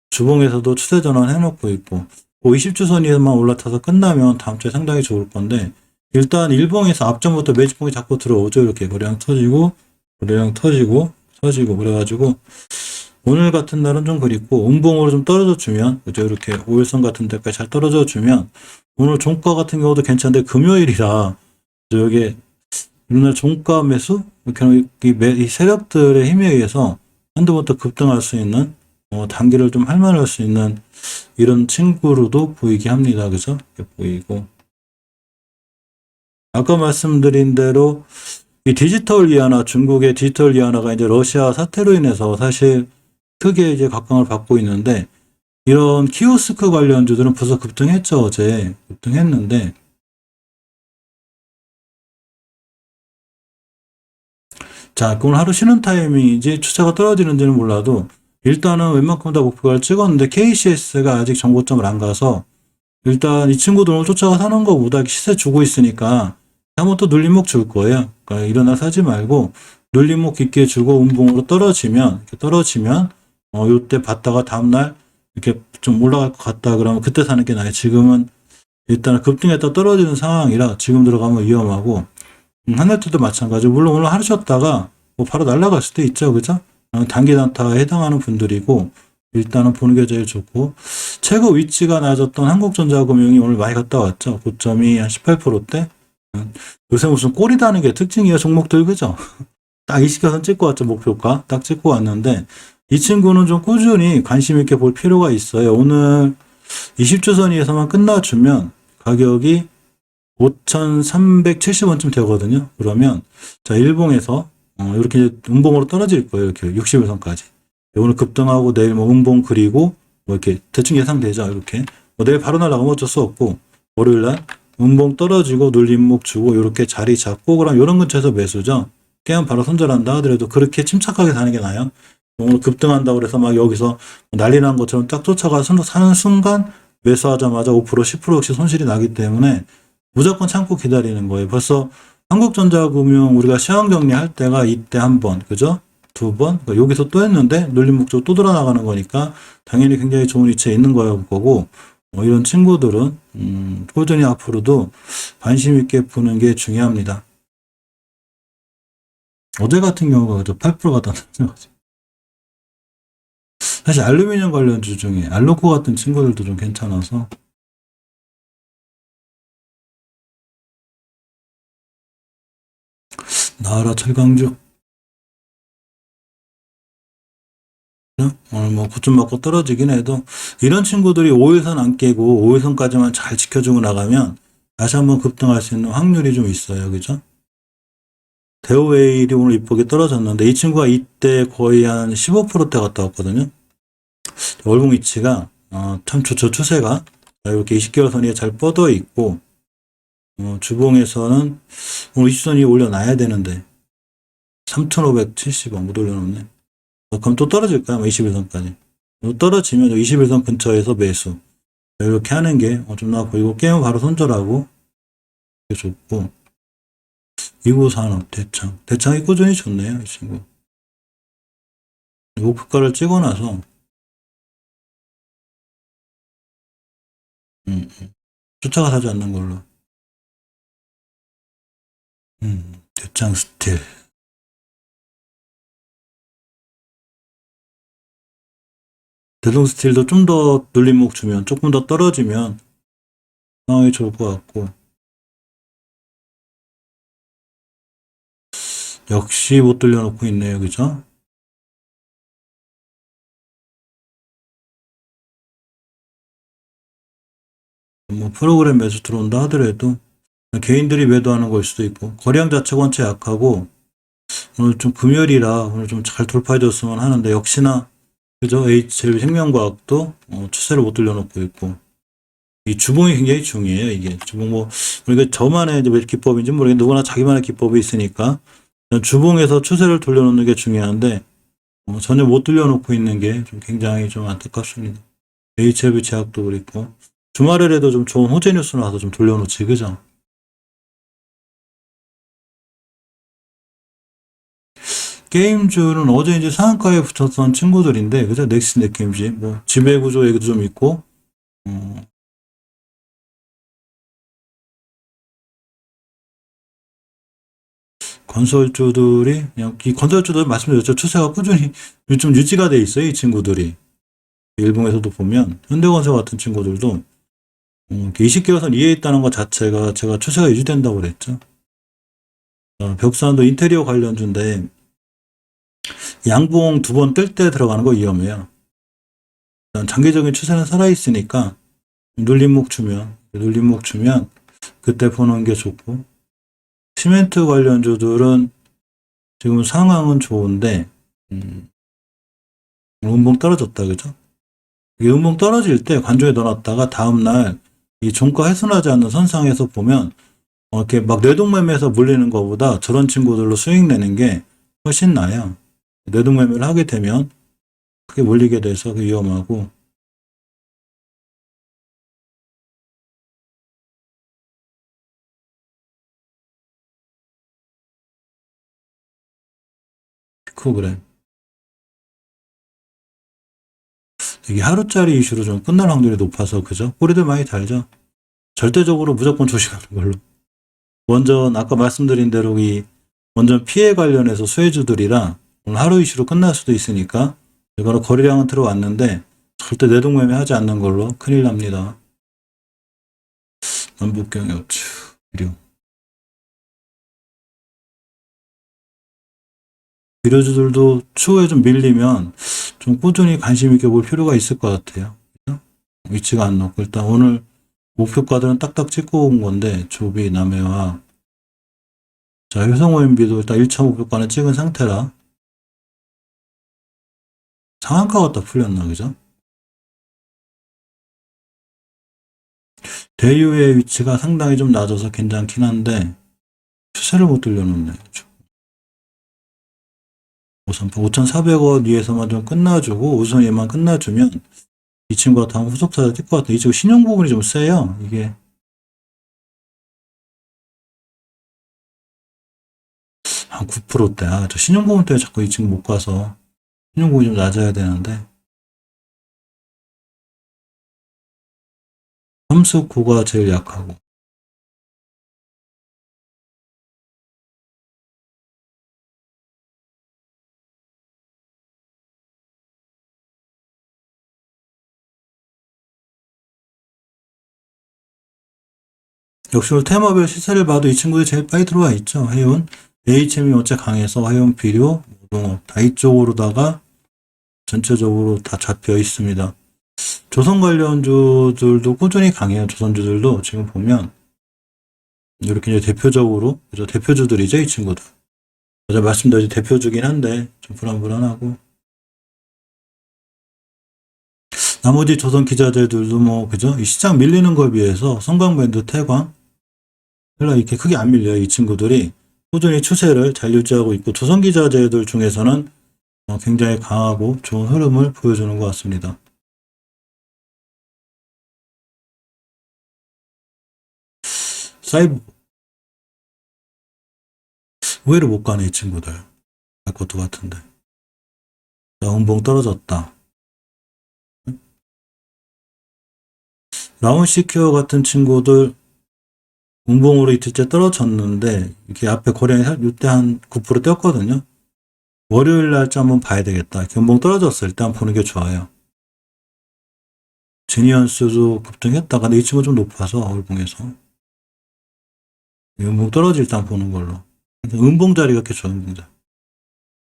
S1: 주봉에서도 추세 전환 해놓고 있고 20주선에만 올라타서 끝나면 다음 주에 상당히 좋을 건데 일단 일봉에서 앞전부터 매집봉이 자꾸 들어오죠. 이렇게 거래량 터지고 터지고 그래가지고 오늘 같은 날은 좀 그립고 음봉으로 좀 떨어져 주면 그죠? 이렇게 5일선 같은 데까지 잘 떨어져 주면 오늘 종가 같은 경우도 괜찮은데 금요일이라 여기 오늘 종가 매수 이렇게 이 세력들의 힘에 의해서 한두번더 급등할 수 있는 단기를 좀 할만할 수 있는 이런 친구로도 보이게 합니다. 그죠? 이렇게 보이고 아까 말씀드린 대로 이 디지털 위안화 중국의 디지털 위안화가 이제 러시아 사태로 인해서 사실 크게 이제 각광을 받고 있는데 이런 키오스크 관련주들은 벌써 급등했죠. 어제 급등했는데 자 오늘 하루 쉬는 타이밍인지 주차가 떨어지는지는 몰라도 일단은 웬만큼 다 목표가를 찍었는데 KCS가 아직 정고점을 안 가서 일단 이 친구들 오늘 쫓아가 사는 거보다 시세 주고 있으니까 한번 또 눌림목 줄 거예요. 그러니까 일어나 사지 말고 눌림목 깊게 주고 음봉으로 떨어지면 요때 봤다가 다음날 이렇게 좀 올라갈 것 같다 그러면 그때 사는 게 나아요. 지금은 일단 급등했다 떨어지는 상황이라 지금 들어가면 위험하고 한해트도 마찬가지. 물론 오늘 하루 쉬었다가 뭐 바로 날아갈 수도 있죠. 그죠? 단기 단타에 해당하는 분들이고 일단은 보는 게 제일 좋고 최고 위치가 낮았던 한국전자금융이 오늘 많이 갔다 왔죠. 고점이 한 18%대. 요새 무슨 꼴이 다는 게 특징이에요. 종목들 그죠? 딱 20개선 찍고 왔죠. 목표가 딱 찍고 왔는데 이 친구는 좀 꾸준히 관심 있게 볼 필요가 있어요. 오늘 20주선에서만 끝나주면 가격이 5,370원쯤 되거든요. 그러면 자 일봉에서 이렇게 음봉으로 떨어질 거예요. 이렇게 60일선까지. 오늘 급등하고 내일 뭐 음봉 그리고 뭐 이렇게 대충 예상되죠. 이렇게 내일 바로 날아가면 어쩔 수 없고 월요일날 음봉 떨어지고 눌림목 주고 이렇게 자리 잡고 그럼 이런 근처에서 매수죠. 깨면 바로 손절한다 하더라도 그렇게 침착하게 사는 게 나아요. 오늘 급등한다고 그래서 막 여기서 난리 난 것처럼 딱 쫓아가서 사는 순간 매수하자마자 5% 10%씩 손실이 나기 때문에 무조건 참고 기다리는 거예요. 벌써 한국전자금융 우리가 시황 정리할 때가 이때 한 번, 그죠? 두 번, 그러니까 여기서 또 했는데 눌림목 쪽또 돌아나가는 거니까 당연히 굉장히 좋은 위치에 있는 거고 이런 친구들은 꾸준히 앞으로도 관심 있게 보는 게 중요합니다. 어제 같은 경우가 그죠? 8%가 떴는 거죠. 사실 알루미늄 관련주 중에 알로코 같은 친구들도 좀 괜찮아서 나와라 철강주 오늘 뭐 고점 맞고 떨어지긴 해도 이런 친구들이 5일선 안 깨고 5일선까지만 잘 지켜주고 나가면 다시 한번 급등할 수 있는 확률이 좀 있어요. 그죠? 대우웨일이 오늘 이쁘게 떨어졌는데 이 친구가 이때 거의 한 15%대 갔다 왔거든요. 월봉 위치가 참 좋죠. 추세가 이렇게 20개월 선이 잘 뻗어 있고 주봉에서는 오늘 20선 위에 올려놔야 되는데 3,570원 못 올려놓네. 그럼 또 떨어질까요? 21선까지. 떨어지면 21선 근처에서 매수. 이렇게 하는 게 좀 나아 보이고, 게임은 바로 손절하고, 이게 좋고, 이구산업, 대창. 대창이 꾸준히 좋네요, 이 친구. 목표가를 찍어 놔서, 쫓아가 사지 않는 걸로. 대창 스틸. 대동 스틸도 좀 더 눌림목 주면, 조금 더 떨어지면, 상황이 좋을 것 같고, 역시 못 돌려놓고 있네요, 그죠? 뭐, 프로그램 매수 들어온다 하더라도, 개인들이 매도하는 걸 수도 있고, 거래량 자체가 원체 약하고, 오늘 좀 금요일이라 오늘 좀 잘 돌파해줬으면 하는데, 역시나, 그죠? HL생명과학도 추세를 못 돌려놓고 있고, 이 주봉이 굉장히 중요해요, 이게. 주봉 뭐, 우리가 저만의 이제 왜 기법인지 모르겠는데, 누구나 자기만의 기법이 있으니까, 주봉에서 추세를 돌려놓는 게 중요한데, 전혀 못 돌려놓고 있는 게 좀 굉장히 좀 안타깝습니다. HLB 제약도 그렇고, 주말에라도 좀 좋은 호재 뉴스 나와서 좀 돌려놓지, 그죠? 게임주는 어제 이제 상한가에 붙였던 친구들인데, 그죠? 넥슨 게임즈, 뭐, 지배구조 얘기도 좀 있고, 건설주들이, 그냥, 이 건설주들 말씀드렸죠. 추세가 꾸준히 좀 유지가 돼 있어요, 이 친구들이. 일봉에서도 보면, 현대건설 같은 친구들도, 20개월선 이에 있다는 것 자체가 제가 추세가 유지된다고 그랬죠. 벽산도 인테리어 관련주인데, 양봉 두 번 뜰 때 들어가는 거 위험해요. 장기적인 추세는 살아있으니까, 눌림목 주면, 그때 보는 게 좋고, 시멘트 관련주들은 지금 상황은 좋은데, 음봉 떨어졌다, 그죠? 이게 음봉 떨어질 때 관중에 넣어놨다가 다음날 이 종가 훼손하지 않는 선상에서 보면, 이렇게 막 뇌동매매에서 물리는 것보다 저런 친구들로 수익 내는 게 훨씬 나아요. 뇌동매매를 하게 되면 크게 물리게 돼서 위험하고, 피코그램. 이게 하루짜리 이슈로 좀 끝날 확률이 높아서, 그죠? 꼬리들 많이 달죠? 절대적으로 무조건 조심하는 걸로. 원전, 아까 말씀드린 대로 이 원전 피해 관련해서 수혜주들이라 오늘 하루 이슈로 끝날 수도 있으니까 이거는 거래량은 들어왔는데 절대 내동매매 하지 않는 걸로 큰일 납니다. 남북경유주, 비료주들도 추후에 좀 밀리면 좀 꾸준히 관심 있게 볼 필요가 있을 것 같아요. 위치가 안 높고 일단 오늘 목표가들은 딱딱 찍고 온 건데 조비, 남해와 자 효성OMB도 일단 1차 목표가는 찍은 상태라 상한가가 딱 풀렸나 그죠? 대유의 위치가 상당히 좀 낮아서 괜찮긴 한데 추세를 못 들려놓네. 5,400원 위에서만 좀 끝나주고 우선 얘만 끝나주면 이 친구가 다음 후속타자 뛸 것 같아. 이 친구 신용 부분이 좀 세요. 이게 한 9%대. 저 신용 부분 때문에 자꾸 이 친구 못 가서 신용 부분이 좀 낮아야 되는데 함수9가 제일 약하고 역시 오늘 테마별 시세를 봐도 이 친구들이 제일 빨리 들어와 있죠. 해운 HM이 어째 강해서 해운 비료, 농업 다 이쪽으로다가 전체적으로 다 잡혀 있습니다. 조선 관련주들도 꾸준히 강해요. 조선주들도 지금 보면 이렇게 이제 대표적으로 그죠? 대표주들이죠, 이 친구들. 제가 말씀드린 대표주긴 한데 좀 불안불안하고 나머지 조선 기자재들도 뭐, 그죠? 이 시장 밀리는 거에 비해서 성광밴드, 태광, 별로 이렇게 크게 안 밀려요. 이 친구들이 꾸준히 추세를 잘 유지하고 있고, 조선 기자재들 중에서는 굉장히 강하고 좋은 흐름을 보여주는 것 같습니다. 사이버, 의외로 못 가네, 이 친구들. 갈 것도 같은데. 자, 음봉 떨어졌다. 라운시큐어 같은 친구들 음봉으로 이틀째 떨어졌는데 이렇게 앞에 거래량이 이때 한 9% 뛰었거든요. 월요일 날짜 한번 봐야 되겠다. 이렇게 음봉 떨어졌을 때 한번 보는 게 좋아요. 제니언스도 급등했다. 근데 이 친구 좀 높아서 월봉에서 음봉 떨어질 때 한번 보는 걸로. 음봉 자리가 이렇게 좋은 겁니다.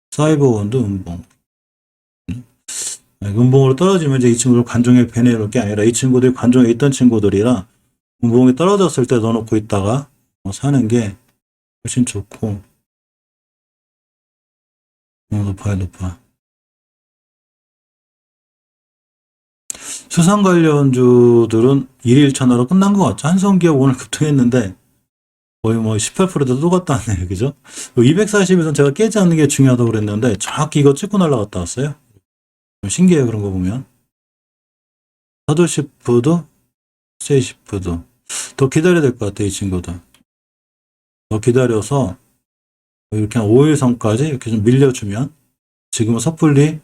S1: 사이버원도 음봉. 음봉으로 떨어지면 이제 이 친구들 관종에 배내놓을 게 아니라 이 친구들이 관종에 있던 친구들이라 음봉이 떨어졌을 때 넣어놓고 있다가 사는 게 훨씬 좋고. 높아요, 높아. 수상 관련주들은 1일 천하로 끝난 것 같죠. 한성기업 오늘 급등했는데 거의 뭐 18%도 또 갔다 왔네요. 그죠? 240에선 제가 깨지 않는 게 중요하다고 그랬는데 정확히 이거 찍고 날아갔다 왔어요. 신기해요. 그런 거 보면. 사도시프도 세이시프도 더 기다려야 될 것 같아요. 이 친구들. 더 기다려서 이렇게 한 5일선까지 이렇게 좀 밀려주면 지금은 섣불리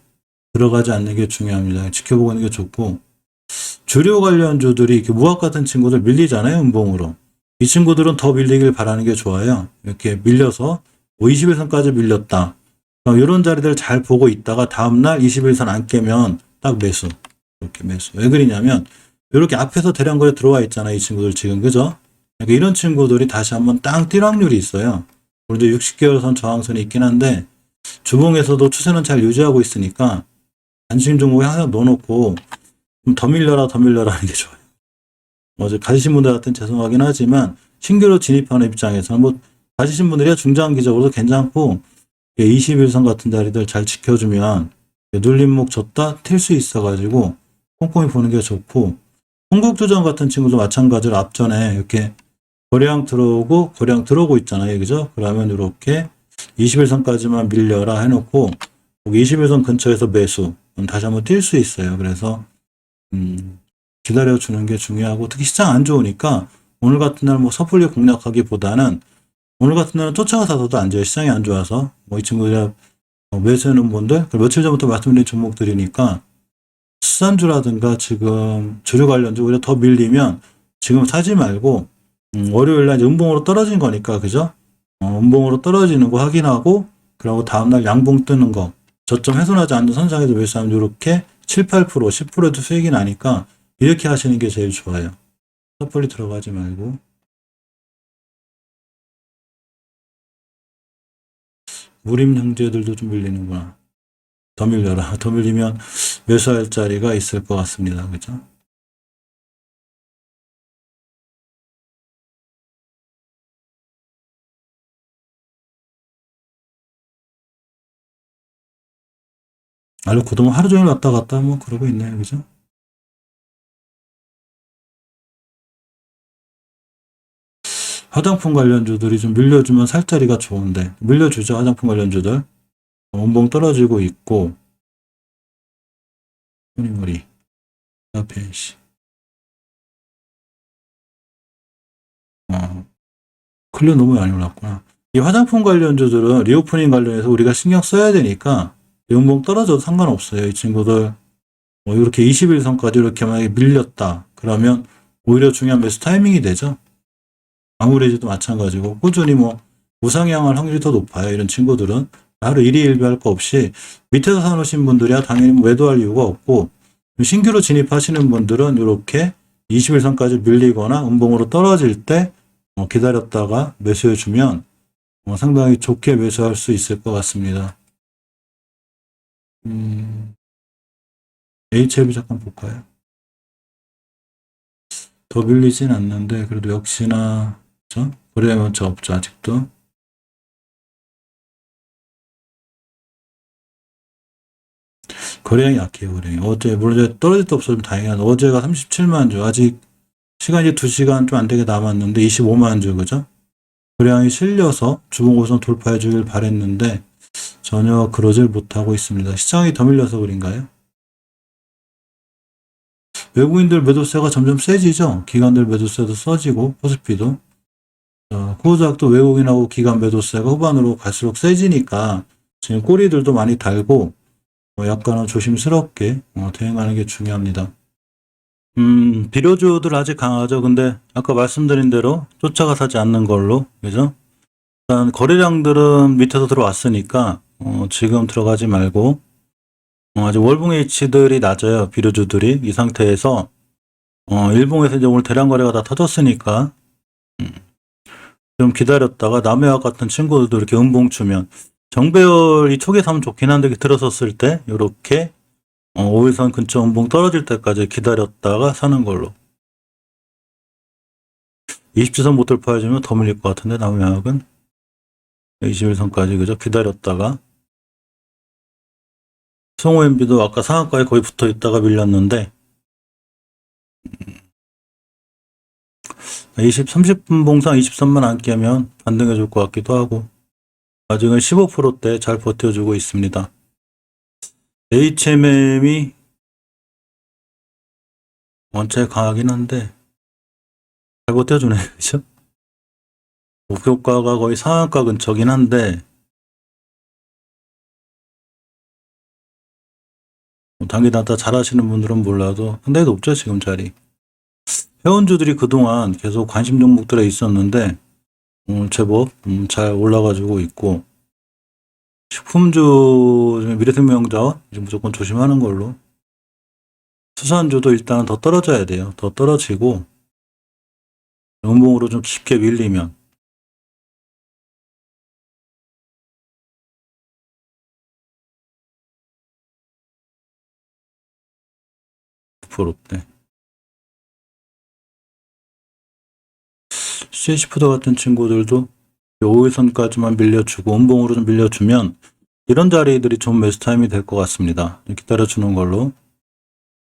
S1: 들어가지 않는 게 중요합니다. 지켜보고 있는 게 좋고 주류 관련주들이 이렇게 무학 같은 친구들 밀리잖아요. 음봉으로. 이 친구들은 더 밀리길 바라는 게 좋아요. 이렇게 밀려서 21선까지 밀렸다. 이런 자리들 잘 보고 있다가 다음날 21선 안 깨면 딱 매수. 이렇게 매수. 왜 그러냐면 이렇게 앞에서 대량거래 들어와 있잖아요. 이 친구들 지금. 그죠? 그러니까 이런 친구들이 다시 한번 땅 뛸 확률이 있어요. 우리도 60개월 선 저항선이 있긴 한데 주봉에서도 추세는 잘 유지하고 있으니까 안심 종목에 항상 넣어놓고 더 밀려라 하는 게 좋아요. 어제 가지신 분들한테는 죄송하긴 하지만 신규로 진입하는 입장에서는 뭐 가지신 분들이야 중장기적으로도 괜찮고 21선 같은 자리들 잘 지켜주면 눌림목 줬다 튈 수 있어가지고 꼼꼼히 보는 게 좋고 홍국조정 같은 친구도 마찬가지로 앞전에 이렇게 거래량 들어오고 거래량 들어오고 있잖아요. 그죠? 그러면 이렇게 21선까지만 밀려라 해놓고 21선 근처에서 매수 다시 한번 뛸 수 있어요. 그래서 기다려주는 게 중요하고 특히 시장 안 좋으니까 오늘 같은 날 뭐 섣불리 공략하기보다는 오늘 같은 날은 쫓아가서도 안 좋아요. 시장이 안 좋아서 뭐 이 친구들이 매수해놓은 분들 며칠 전부터 말씀드린 종목들이니까 수산주라든가 지금 주류 관련주 오히려 더 밀리면 지금 사지 말고 월요일 날 음봉으로 떨어진 거니까 그죠? 음봉으로 떨어지는 거 확인하고 그리고 다음날 양봉 뜨는 거 저점 훼손하지 않는 선상에서 매수하면 이렇게 7, 8%, 10%도 수익이 나니까 이렇게 하시는 게 제일 좋아요. 섣불리 들어가지 말고. 무림 형제들도 좀 밀리는구나. 더 밀려라. 더 밀리면 매수할 자리가 있을 것 같습니다. 그죠? 알로 그동안 하루 종일 왔다 갔다 뭐 그러고 있네요. 그죠? 화장품 관련주들이 좀 밀려주면 살 자리가 좋은데 밀려주죠. 화장품 관련주들. 원봉 떨어지고 있고 허니머리 아펜시 클리어 너무 많이 올랐구나. 이 화장품 관련주들은 리오프닝 관련해서 우리가 신경 써야 되니까 연봉 떨어져도 상관없어요. 이 친구들 이렇게 21선까지 이렇게 만약에 밀렸다. 그러면 오히려 중요한 매수 타이밍이 되죠. 아무래도 마찬가지고 꾸준히 뭐 우상향할 확률이 더 높아요. 이런 친구들은 하루 일희일비할 거 없이 밑에서 사놓으신 분들이야 당연히 뭐 매도할 이유가 없고 신규로 진입하시는 분들은 이렇게 21선까지 밀리거나 음봉으로 떨어질 때 기다렸다가 매수해주면 상당히 좋게 매수할 수 있을 것 같습니다. HLB 잠깐 볼까요? 더 밀리진 않는데 그래도 역시나 그렇죠? 거래량은 저 없죠 아직도. 거래량이 약해요, 거래량이. 어제, 물론 이제 떨어질 때 없어서 좀 다행이야. 어제가 37만 주, 아직 시간이 2시간 좀 안 되게 남았는데 25만 주, 그죠? 거래량이 실려서 주봉 고점 돌파해 주길 바랬는데 전혀 그러질 못하고 있습니다. 시장이 더 밀려서 그런가요? 외국인들 매도세가 점점 세지죠? 기관들 매도세도 써지고, 코스피도. 코스닥도 외국인하고 기관 매도세가 후반으로 갈수록 세지니까 지금 꼬리들도 많이 달고 약간은 조심스럽게 대응하는 게 중요합니다. 비료주들 아직 강하죠. 근데 아까 말씀드린 대로 쫓아가 사지 않는 걸로, 그죠? 일단 거래량들은 밑에서 들어왔으니까 지금 들어가지 말고 아직 월봉 H들이 낮아요. 비료주들이 이 상태에서 일봉에서 이제 오늘 대량 거래가 다 터졌으니까 좀 기다렸다가 남해와 같은 친구들도 이렇게 음봉 추면 정배열이 초기에 사면 좋긴 한데 들어섰을 때 이렇게 5일선 근처 음봉 떨어질 때까지 기다렸다가 사는 걸로. 20지선 못 돌파해주면 더 밀릴 것 같은데 남해학은 21선까지 그죠? 기다렸다가 성호엠비도 아까 상한가에 거의 붙어 있다가 밀렸는데 30분 봉상 23만 안 깨면 반등해 줄 것 같기도 하고 아직은 15%대 잘 버텨주고 있습니다. HMM이 원체 강하긴 한데 잘 버텨주네, 그죠? 목표가가 거의 상한가 근처긴 한데 단기다타 잘하시는 분들은 몰라도 상당히 높죠, 지금 자리. 회원주들이 그동안 계속 관심 종목들에 있었는데 제법 잘 올라가지고 있고 식품주 미래생명자원 이제 무조건 조심하는 걸로. 수산주도 일단 더 떨어져야 돼요. 더 떨어지고 음봉으로 좀 깊게 밀리면 프로때 CH푸드 같은 친구들도 5일선까지만 밀려주고 음봉으로 좀 밀려주면 이런 자리들이 좀 매수 타임이 될 것 같습니다. 기다려주는 걸로.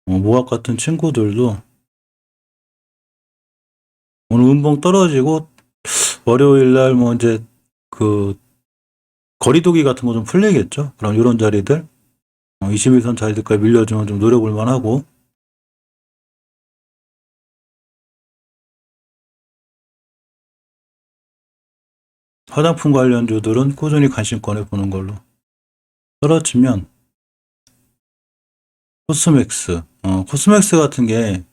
S1: 모학 같은 친구들도 오늘 음봉 떨어지고 월요일날 뭐 이제 그 거리두기 같은 거 좀 풀리겠죠. 그럼 이런 자리들 21선 자리들까지 밀려주면 좀 노려볼 만하고 화장품 관련주들은 꾸준히 관심권에 보는 걸로. 떨어지면 코스맥스 같은 게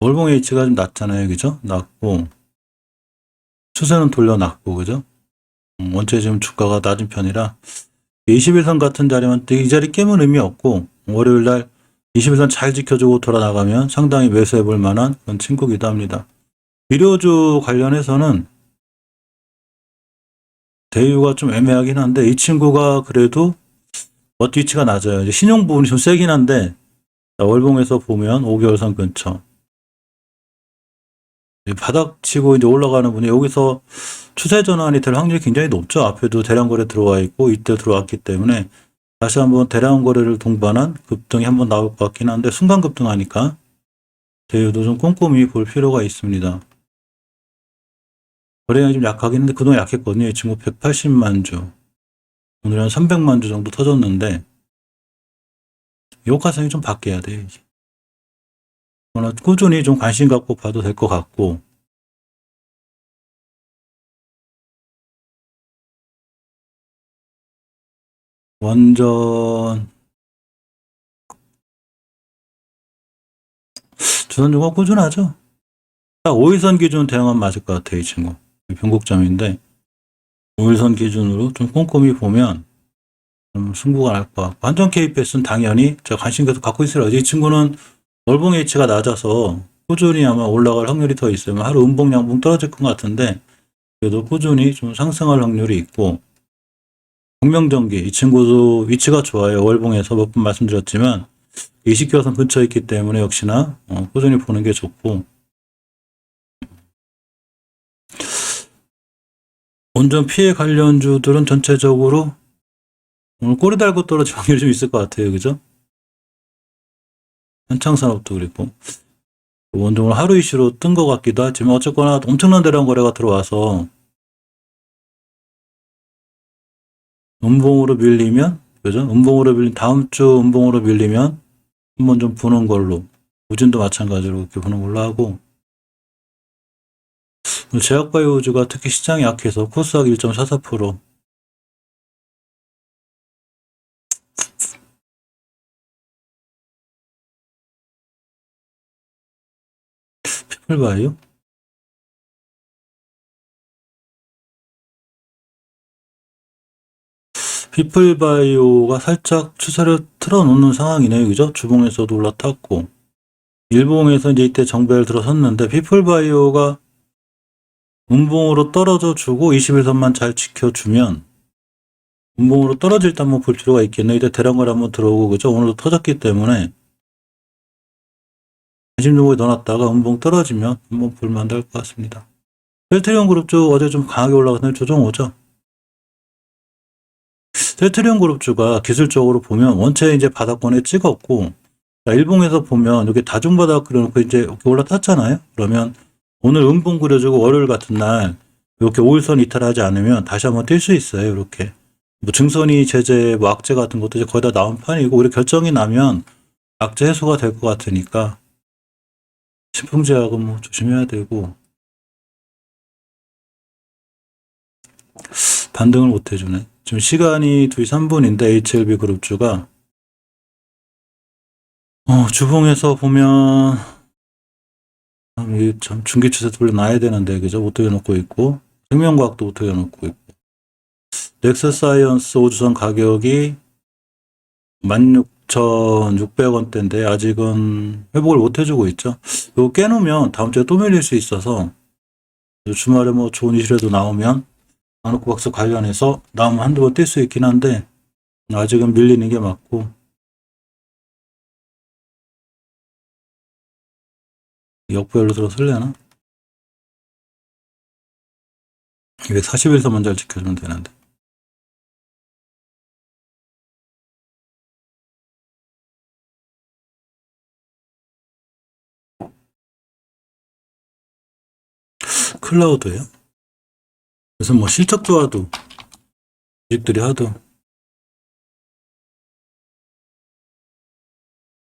S1: 월봉 H가 좀 낮잖아요, 그죠? 낮고 추세는 돌려놨고, 그죠? 원체 지금 주가가 낮은 편이라 21선 같은 자리만 이 자리 깨면 의미 없고 월요일날 21선 잘 지켜주고 돌아나가면 상당히 매수해 볼 만한 그런 친구기도 합니다. 비료주 관련해서는 대유가 좀 애매하긴 한데 이 친구가 그래도 위치가 낮아요. 이제 신용 부분이 좀 세긴 한데 월봉에서 보면 5개월선 근처 바닥 치고 이제 올라가는 분이 여기서 추세 전환이 될 확률이 굉장히 높죠. 앞에도 대량 거래 들어와 있고 이때 들어왔기 때문에 다시 한번 대량 거래를 동반한 급등이 한번 나올 것 같긴 한데 순간 급등하니까 대유도 좀 꼼꼼히 볼 필요가 있습니다. 거래량이 좀 약하긴 한데 그동안 약했거든요. 이 친구 180만 주. 오늘 한 300만 주 정도 터졌는데 효과성이 좀 바뀌어야 돼요. 이제. 꾸준히 좀 관심 갖고 봐도 될 것 같고 원전 주선주가 꾸준하죠. 딱 5일선 기준 대응하면 맞을 것 같아요. 이 친구. 변곡점인데 5일선 기준으로 좀 꼼꼼히 보면 좀 승부가 날 것 같고 한전 KPS는 당연히 제가 관심 계속 갖고 있어요. 이 친구는 월봉 H가 낮아서 꾸준히 아마 올라갈 확률이 더 있어요. 하루 음봉 양봉 떨어질 것 같은데 그래도 꾸준히 좀 상승할 확률이 있고 광명전기 이 친구도 위치가 좋아요. 월봉에서 몇 번 말씀드렸지만 20개선 근처에 있기 때문에 역시나 꾸준히 보는 게 좋고 원전 피해 관련주들은 전체적으로 오늘 꼬리 달고 떨어질 확률이 좀 있을 것 같아요. 그죠? 현창산업도 그랬고. 원종을 하루 이슈로 뜬 것 같기도 하지만 어쨌거나 엄청난 대량 거래가 들어와서 음봉으로 밀리면, 그죠? 음봉으로 밀린, 다음 주 음봉으로 밀리면 한번 좀 보는 걸로. 우진도 마찬가지로 이렇게 보는 걸로 하고. 제약바이오주가 특히 시장이 약해서 코스닥 1.44%. 피플바이오? 피플바이오가 살짝 추세를 틀어놓는 상황이네요. 그죠? 주봉에서도 올라탔고. 일봉에서 이제 이때 정배를 들어섰는데, 피플바이오가 음봉으로 떨어져 주고 21선만 잘 지켜주면, 음봉으로 떨어질 때 한번 볼 필요가 있겠네요. 이때 대량거래 한번 들어오고, 그죠? 오늘도 터졌기 때문에, 관심 종목에 넣어놨다가 음봉 떨어지면 한번 볼만 할 것 같습니다. 셀트리온 그룹주 어제 좀 강하게 올라갔는데 조정 오죠? 셀트리온 그룹주가 기술적으로 보면 원체 이제 바닥권에 찍었고, 일봉에서 보면 여기 다중바닥 그려놓고 이제 이렇게 올라탔잖아요. 그러면 오늘 음봉 그려주고 월요일 같은 날 이렇게 5일선 이탈하지 않으면 다시 한번 뛸 수 있어요. 이렇게 뭐 증선이 제재, 뭐 악재 같은 것도 이제 거의 다 나온 판이고, 우리 결정이 나면 악재 해소가 될 것 같으니까 신풍제약은 뭐 조심해야 되고. 반등을 못 해주네. 지금 시간이 2시 3분인데 HLB 그룹주가 주봉에서 보면 참 중기 추세 돌려놔야 되는데, 그죠? 못 돌려놓고 있고, 생명과학도 못 돌려놓고 있고, 넥서사이언스 오주선 가격이 16,600원대인데 아직은 회복을 못 해주고 있죠. 이거 깨놓으면 다음 주에 또 밀릴 수 있어서, 주말에 뭐 좋은 이슈라도 나오면 안호코 박사 관련해서 나오면 한두 번 뛸 수 있긴 한데, 아직은 밀리는 게 맞고. 역배열로 들어설려나? 241선만 잘 지켜주면 되는데. 클라우드예요. 그래서 뭐 실적 좋아도 주식들이 하도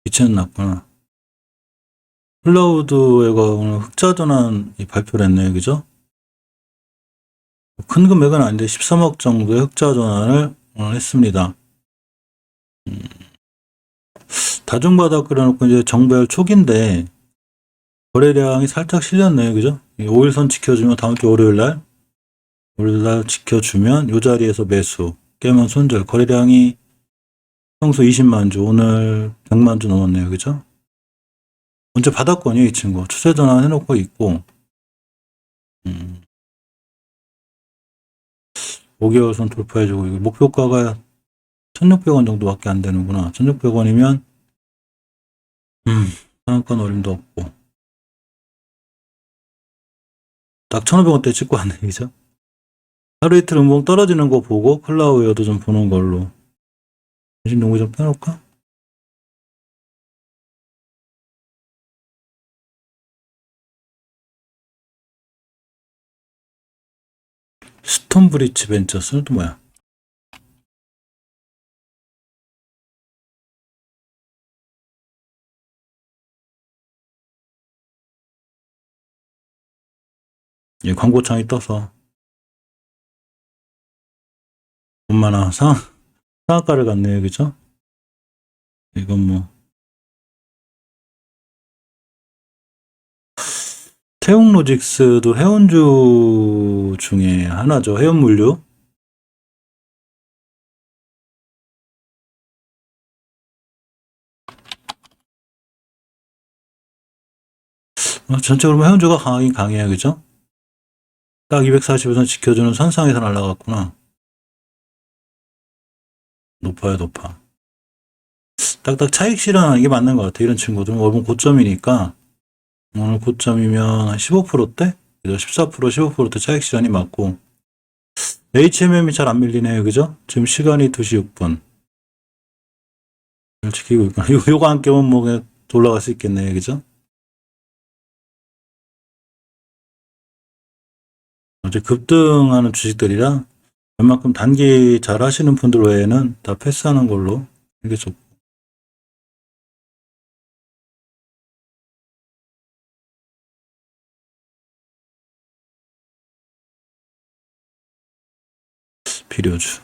S1: 이체는 났구나. 클라우드가 오늘 흑자 전환 발표를 했네요. 그죠? 큰 금액은 아닌데 13억 정도의 흑자 전환을 오늘 했습니다. 다중바닥 그려놓고 이제 정배열 초기인데 거래량이 살짝 실렸네요. 그죠? 5일선 지켜주면 다음 주 월요일날 지켜주면 이 자리에서 매수, 깨면 손절. 거래량이 평소 20만 주, 오늘 100만 주 넘었네요. 그죠? 언제 바닥권이에요, 이 친구. 추세 전환 해놓고 있고, 5개월선 돌파해주고, 이거 목표가가 1,600원 정도밖에 안 되는구나. 1,600원이면, 상한가 어림도 없고. 딱 1,500원대 찍고 왔네, 그죠? 하루 이틀 음봉 떨어지는 거 보고, 클라우웨어도 좀 보는 걸로. 관심 종목 좀 빼놓을까? 스톤브리치 벤처스는 또 뭐야? 이 광고창이 떠서 얼마나 상한가를 갔네요. 그죠? 이건 뭐 태웅로직스도 해운주 중에 하나죠. 해운물류. 전체적으로 해운주가 강하긴 강해요. 그죠? 딱 240에서 지켜주는 선상에서 날아갔구나. 높아요, 높아. 딱딱 차익 실현하는 게 맞는 것 같아. 이런 친구들은 월봉 고점이니까 오늘 고점이면 한 15%대? 그죠? 14%, 15%대 차익 실현이 맞고, HMM이 잘 안 밀리네요. 그죠? 지금 시간이 2시 6분. 잘 지키고 있구나. 요거 안 깨면 뭐 그냥 올라갈 수 있겠네요. 그죠? 어제 급등하는 주식들이라 웬만큼 단기 잘 하시는 분들 외에는 다 패스하는 걸로 이게 좋고. 비료주.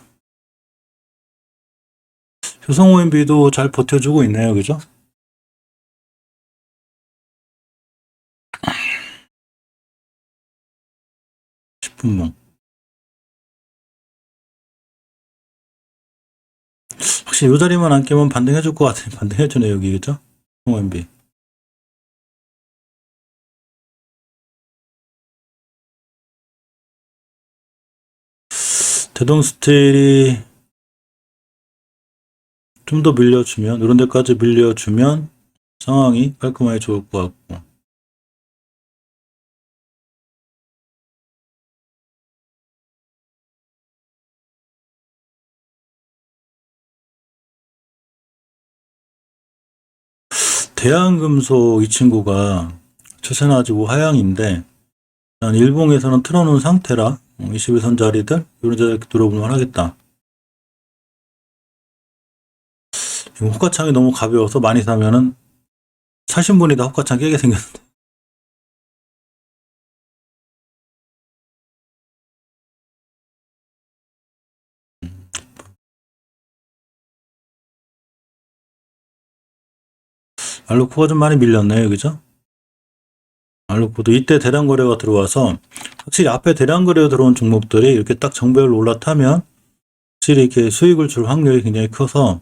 S1: 효성 OMB도 잘 버텨주고 있네요. 그죠? 10분봉. 확실히 이 자리만 안 깨면 반등해줄 것 같아요. 반등해주네, 여기. 그죠? OMB. 대동스틸이 좀 더 밀려주면, 이런 데까지 밀려주면 상황이 깔끔하게 좋을 것 같고. 대한금속 이 친구가 추세는 아직 우하향인데, 난 일봉에서는 틀어놓은 상태라 21선 자리들 이런 자리 들어보면 하겠다. 지금 호가창이 너무 가벼워서 많이 사면은 사신 분이 다 호가창 깨게 생겼는데. 알루코가 좀 많이 밀렸네요. 그죠? 알루코도 이때 대량 거래가 들어와서 확실히 앞에 대량 거래가 들어온 종목들이 이렇게 딱 정배열로 올라타면 확실히 이렇게 수익을 줄 확률이 굉장히 커서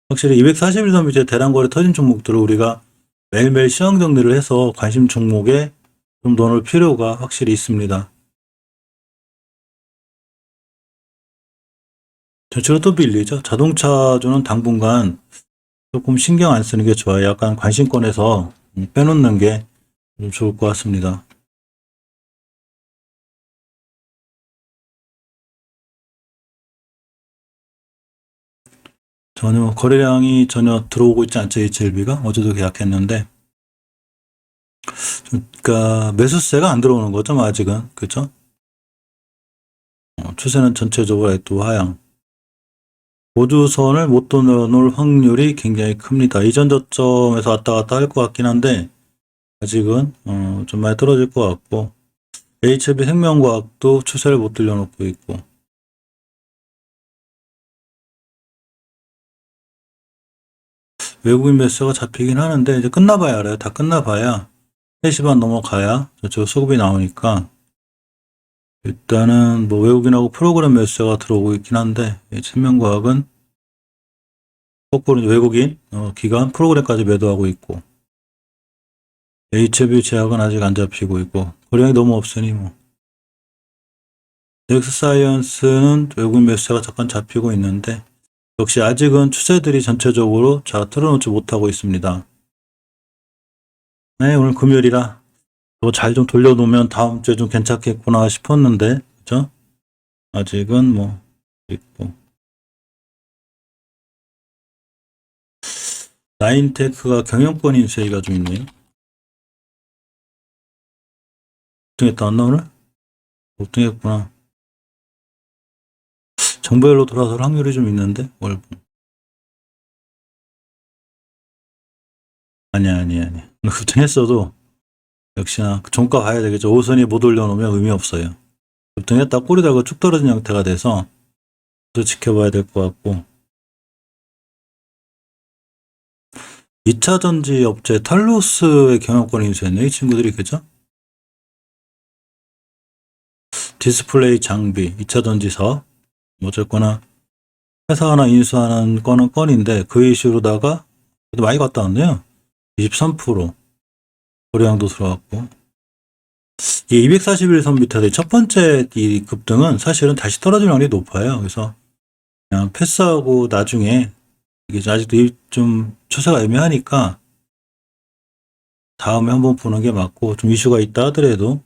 S1: 확실히 241선 밑에 대량 거래 터진 종목들을 우리가 매일매일 시황 정리를 해서 관심 종목에 좀 넣어놓을 필요가 확실히 있습니다. 전체로 또 밀리죠. 자동차주는 당분간 조금 신경 안 쓰는 게 좋아요. 약간 관심권에서 빼놓는 게 좀 좋을 것 같습니다. 전혀 거래량이 전혀 들어오고 있지 않죠. HLB가 어제도 계약했는데, 그러니까 매수세가 안 들어오는 거죠. 뭐 아직은. 그렇죠? 추세는 전체적으로 또 하향. 보조선을 못 돌아놓을 확률이 굉장히 큽니다. 이전 저점에서 왔다 갔다 할 것 같긴 한데 아직은 좀 많이 떨어질 것 같고, HLB 생명과학도 추세를 못 들려놓고 있고, 외국인 매수가 잡히긴 하는데 이제 끝나봐야 알아요. 다 끝나봐야 3시 반 넘어가야 저쪽 수급이 나오니까 일단은 뭐 외국인하고 프로그램 매수가 들어오고 있긴 한데 생명과학은 거꾸로 외국인 기관 프로그램까지 매도하고 있고, HB 제약은 아직 안 잡히고 있고 거량이 너무 없으니 뭐 넥스사이언스는 외국인 매수가 잠깐 잡히고 있는데 역시 아직은 추세들이 전체적으로 잘 틀어놓지 못하고 있습니다. 네, 오늘 금요일이라 또 잘 좀 돌려놓으면 다음 주에 좀 괜찮겠구나 싶었는데, 그죠? 아직은 뭐 있고. 나인테크가 경영권 인수위가 좀 있네요. 못등했다 안 나오네? 못등했구나. 정보열로 돌아설 확률이 좀 있는데 월봉. 아니야. 급등했어도 역시나 그 종가 봐야 되겠죠. 5선이 못 올려놓으면 의미 없어요. 급등했다 꼬리 달고 쭉 떨어진 형태가 돼서 또 지켜봐야 될 것 같고, 2차 전지 업체 탈로스의 경영권 인수했네 이 친구들이. 그죠? 디스플레이 장비 2차 전지 사업 어쨌거나 회사 하나 인수하는 건은 건인데 그 이슈로다가 그래도 많이 갔다 왔네요. 23% 거래량도 들어왔고, 이 241선 밑에서 첫 번째 이 급등은 사실은 다시 떨어질 확률이 높아요. 그래서 그냥 패스하고 나중에 이게 아직도 좀 추세가 애매하니까 다음에 한번 보는 게 맞고, 좀 이슈가 있다 하더라도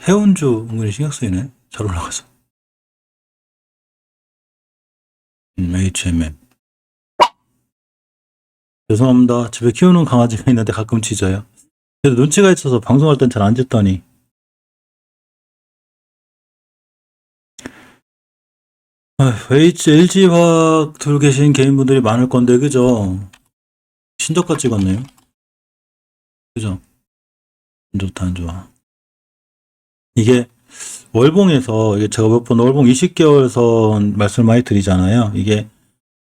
S1: 해운주 은근히 신경 쓰이네. 잘 올라가서. HMM. 죄송합니다. 집에 키우는 강아지가 있는데 가끔 짖어요. 그래도 눈치가 있어서 방송할 땐 잘 안 짖더니. LG화학 들고 계신 개인분들이 많을 건데, 그죠? 신저가 찍었네요. 그죠? 안 좋다, 안 좋아. 이게 월봉에서, 이게 제가 몇 번 월봉 20개월선 말씀을 많이 드리잖아요. 이게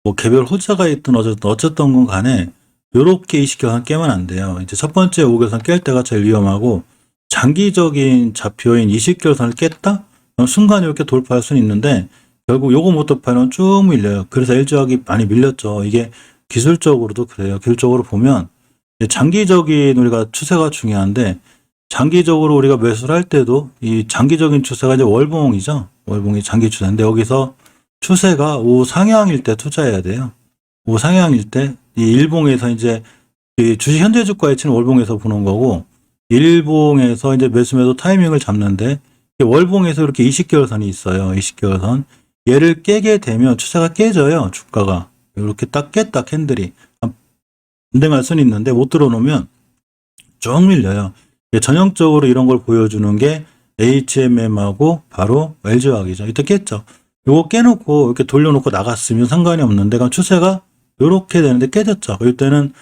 S1: 뭐 개별 호재가 있든 어쨌든 건 간에 요렇게 20개월선 깨면 안 돼요. 이제 첫 번째 5개월선 깰 때가 제일 위험하고, 장기적인 좌표인 20개월선을 깼다? 그럼 순간 이렇게 돌파할 수는 있는데, 결국 요거 못 돌파하면 쭉 밀려요. 그래서 LG화학이 많이 밀렸죠. 이게 기술적으로도 그래요. 기술적으로 보면 장기적인 우리가 추세가 중요한데, 장기적으로 우리가 매수를 할 때도 이 장기적인 추세가 이제 월봉이죠. 월봉이 장기 추세인데, 여기서 추세가 우상향일 때 투자해야 돼요. 우상향일 때 이 일봉에서 이제 이 주식 현재 주가에 치는 월봉에서 보는 거고, 일봉에서 이제 매수 매도 타이밍을 잡는데, 월봉에서 이렇게 20개월선이 있어요. 20개월선. 얘를 깨게 되면 추세가 깨져요. 주가가. 이렇게 딱 깼다, 캔들이. 반등할 수는 있는데 못 들어놓으면 쭉 밀려요. 전형적으로 이런 걸 보여주는 게 HMM하고 바로 LG화학이죠. 이때 깼죠. 요거 깨놓고 이렇게 돌려놓고 나갔으면 상관이 없는데, 그럼 추세가 요렇게 되는데 깨졌죠. 이때는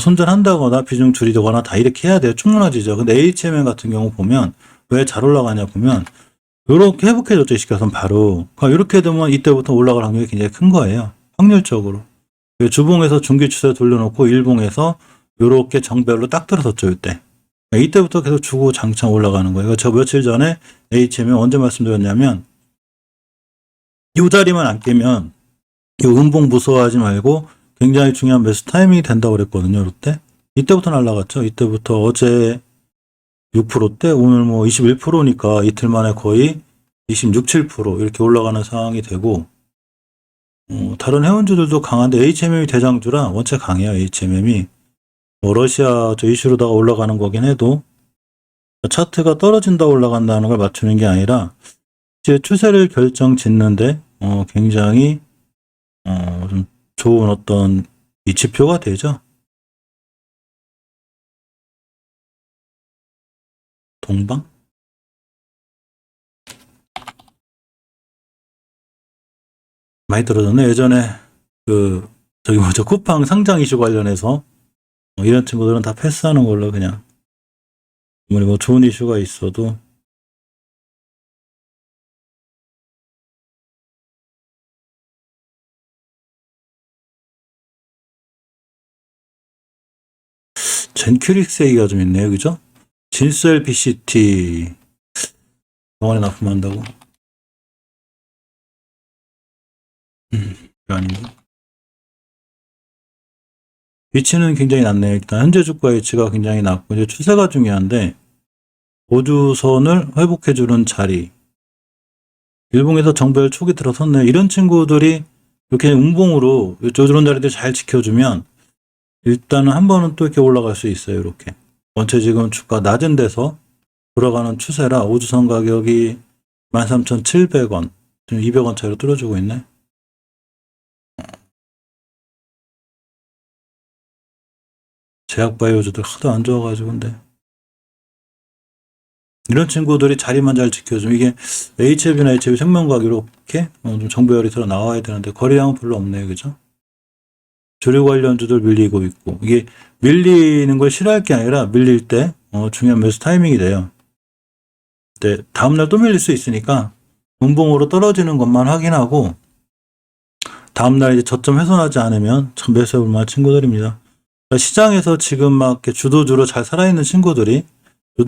S1: 손절한다거나 비중 줄이거나 다 이렇게 해야 돼요. 충분하지죠. 근데 HMM 같은 경우 보면 왜 잘 올라가냐 보면 요렇게 회복해줬죠. 이 시켜서 바로. 그러니까 이렇게 되면 이때부터 올라갈 확률이 굉장히 큰 거예요. 확률적으로. 주봉에서 중기 추세 돌려놓고 일봉에서 요렇게 정배열로 딱 들어섰죠. 이때. 이때부터 계속 주고 장창 올라가는 거예요. 저 며칠 전에 HMM 언제 말씀드렸냐면, 이 자리만 안 깨면 이 음봉 무서워하지 말고 굉장히 중요한 매수 타이밍이 된다고 그랬거든요. 이때. 이때부터 날라갔죠. 이때부터 어제 6%대, 오늘 뭐 21%니까 이틀 만에 거의 26, 7% 이렇게 올라가는 상황이 되고, 다른 해운주들도 강한데 HMM이 대장주라 원체 강해요. HMM이. 러시아 저 이슈로다가 올라가는 거긴 해도 차트가 떨어진다 올라간다는 걸 맞추는 게 아니라 이제 추세를 결정 짓는데 굉장히 좀 좋은 어떤 이 지표가 되죠. 동방? 많이 떨어졌네. 예전에 저기 뭐죠, 쿠팡 상장 이슈 관련해서 이런 친구들은 다 패스하는 걸로 그냥, 뭐 좋은 이슈가 있어도. 젠큐릭스 얘기가 좀 있네요. 그죠? 진셀 BCT 병원에 납품한다고? 아닌데. 위치는 굉장히 낮네요. 일단 현재 주가 위치가 굉장히 낮고, 이제 추세가 중요한데 보조선을 회복해주는 자리. 일봉에서 정배열 초기 들어섰네요. 이런 친구들이 이렇게 음봉으로 저런 자리들 잘 지켜주면 일단은 한 번은 또 이렇게 올라갈 수 있어요. 이렇게. 원체 지금 주가 낮은 데서 돌아가는 추세라 우주선 가격이 13,700원, 지금 200원 차이로 뚫어주고 있네. 제약바이오주들 하도 안 좋아가지고. 근데 이런 친구들이 자리만 잘 지켜주면, 이게 HF나 HF 생명과학 이렇게 좀 정배열이 들어 나와야 되는데 거래량은 별로 없네요. 그죠? 주류 관련주들 밀리고 있고, 이게 밀리는 걸 싫어할 게 아니라 밀릴 때 중요한 매수 타이밍이 돼요. 근데 다음날 또 밀릴 수 있으니까 음봉으로 떨어지는 것만 확인하고 다음날 이제 저점 훼손하지 않으면 참 매수해볼 만한 친구들입니다. 그러니까 시장에서 지금 막 이렇게 주도주로 잘 살아있는 친구들이 좀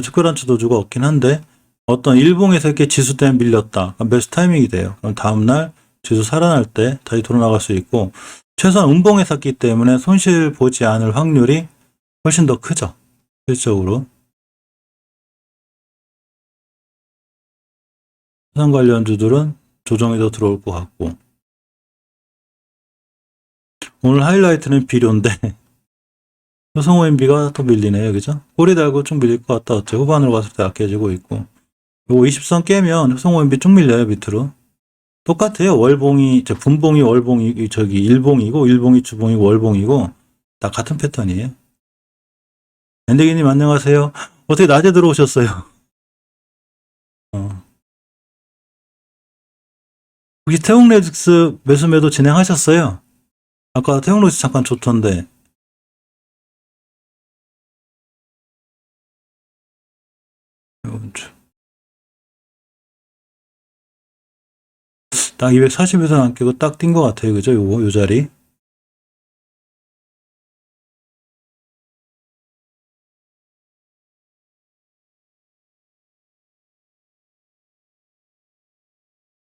S1: 특별한 주도주가 없긴 한데, 어떤 일봉에서 이렇게 지수 때문에 밀렸다. 매수 타이밍이 돼요. 그럼 다음날 지수 살아날 때 다시 돌아나갈 수 있고, 최소한 음봉에 샀기 때문에 손실 보지 않을 확률이 훨씬 더 크죠. 실적으로. 해상 관련주들은 조정이 더 들어올 것 같고. 오늘 하이라이트는 비료인데 효성 OMB가 더 밀리네요. 그죠? 꼬리 달고 쭉 밀릴 것 같다. 어째 후반으로 갔을 때 약해지고 있고. 요거 20선 깨면 효성 OMB 쭉 밀려요. 밑으로. 똑같아요. 월봉이, 분봉이 월봉이, 일봉이고, 일봉이 주봉이고, 월봉이고, 다 같은 패턴이에요. 엔데기님 안녕하세요. 어떻게 낮에 들어오셨어요? 혹시 태웅레직스 매수 진행하셨어요? 아까 태웅레직스 잠깐 좋던데. 딱 240에서 안 끼고 딱 뛴 것 같아요. 그죠? 요 자리.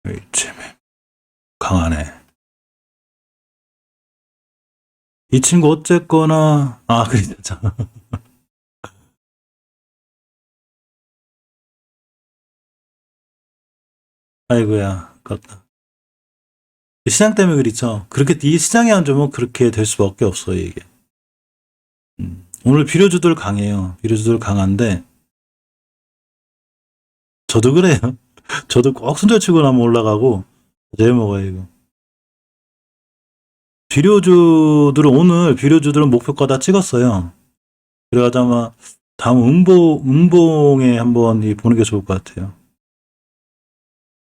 S1: 이쯤에 강하네. 이 친구 어쨌거나 그래 진짜. 아이고야, 아깝다. 시장 때문에 그렇죠. 그렇게 이 시장이 안 좋으면 그렇게 될 수밖에 없어요 이게. 오늘 비료주들 강해요. 비료주들 강한데 저도 그래요. 저도 꼭 손절치고 나면 올라가고 내 먹어요 이거. 오늘 비료주들은 목표가 다 찍었어요. 그래가지고 아마 다음 음봉에 한번 보는 게 좋을 것 같아요.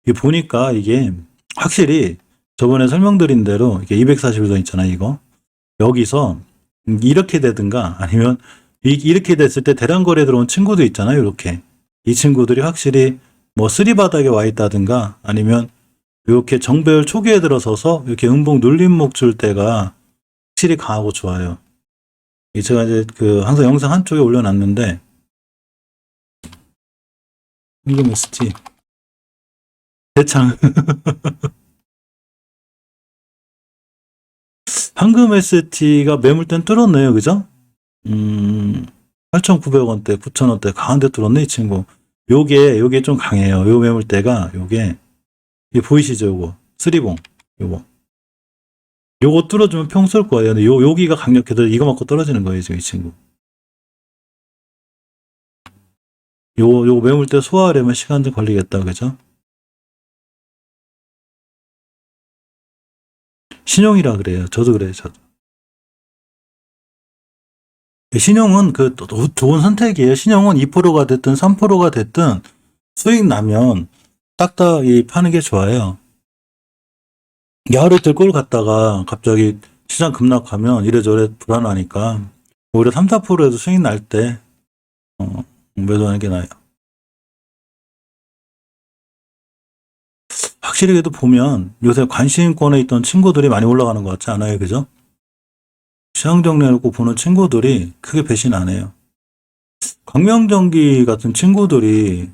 S1: 이게 보니까 이게 확실히 저번에 설명드린 대로 이게 241선 있잖아요, 이거. 여기서 이렇게 되든가 아니면 이렇게 됐을 때 대량 거래 들어온 친구도 있잖아요, 이렇게. 이 친구들이 확실히 뭐 쓰리바닥에 와 있다든가 아니면 이렇게 정배열 초기에 들어서서 이렇게 음봉 눌림목 줄 때가 확실히 강하고 좋아요. 제가 이제 항상 영상 한쪽에 올려놨는데 황금 ST 대창 황금 ST가 매물대는 뚫었네요, 그죠? 8,900원대, 9,000원대 강한데 뚫었네, 이 친구. 요게 좀 강해요. 요 매물대가 이게 보이시죠, 요거 쓰리봉 요거 뚫어주면 평 쏠 거예요. 근데 여기가 강력해도 이거 맞고 떨어지는 거예요, 지금 이 친구. 요 매물대 소화하려면 시간 좀 걸리겠다, 그죠? 신용이라 그래요. 저도 그래요, 저도. 신용은 좋은 선택이에요. 신용은 2%가 됐든 3%가 됐든 수익 나면 딱딱 파는 게 좋아요. 하루 이틀 꼴 갔다가 갑자기 시장 급락하면 이래저래 불안하니까 오히려 3, 4%에도 수익 날 때 매도하는 게 나아요. 확실히 그래도 보면 요새 관심권에 있던 친구들이 많이 올라가는 것 같지 않아요? 그죠? 시장 정리해놓고 보는 친구들이 크게 배신 안 해요. 광명전기 같은 친구들이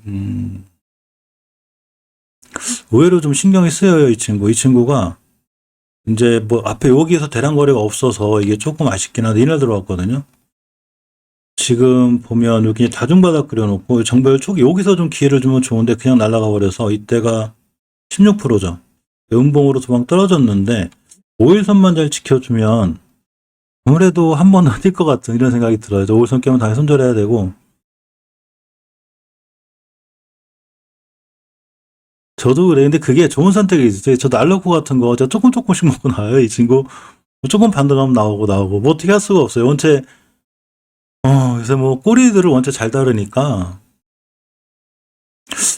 S1: 의외로 좀 신경이 쓰여요. 이 친구가 이제 뭐 앞에 여기에서 대량 거래가 없어서 이게 조금 아쉽긴 한데 이날 들어왔거든요. 지금 보면 여기 다중바닥 그려놓고 정배열 초기 여기서 좀 기회를 주면 좋은데 그냥 날아가 버려서 이때가 16%죠. 음봉으로 도망 떨어졌는데 5일선만 잘 지켜주면 아무래도 한 번 더 뛸 것 같은 이런 생각이 들어요. 5일선 깨면 당연히 손절해야 되고 저도 그래. 근데 그게 좋은 선택이 있어요. 저도 알로코 같은 거 제가 조금씩 먹고 나와요. 이 친구 조금 반등하면 나오고 뭐 어떻게 할 수가 없어요. 원체 요새 뭐 꼬리들을 원체 잘 다르니까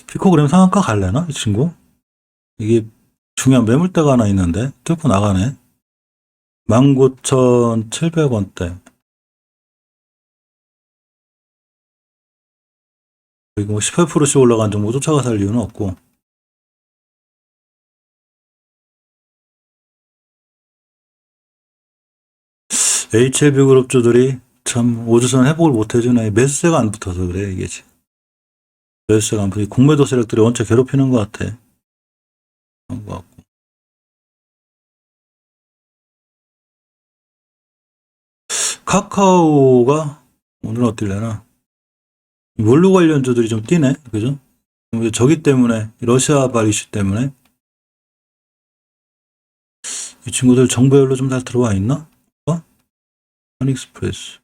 S1: 피코그램 상한가 갈래나 이 친구? 이게 중요한 매물대가 하나 있는데 뚫고 나가네. 19,700원대. 그리고 뭐 18%씩 올라간 정도 쫓아가 살 이유는 없고. HLB 그룹주들이 참 오주선 회복을 못 해주네. 매수세가 안 붙어서 그래 이게 지금. 매수세가 안 붙어. 공매도 세력들이 원체 괴롭히는 것 같아. 그런 것 같고. 카카오가 오늘 어떨래나? 원료 관련주들이 좀 뛰네, 그죠? 저기 때문에 러시아발 이슈 때문에 이 친구들 정보열로 좀 잘 들어와 있나? 하니익스프레스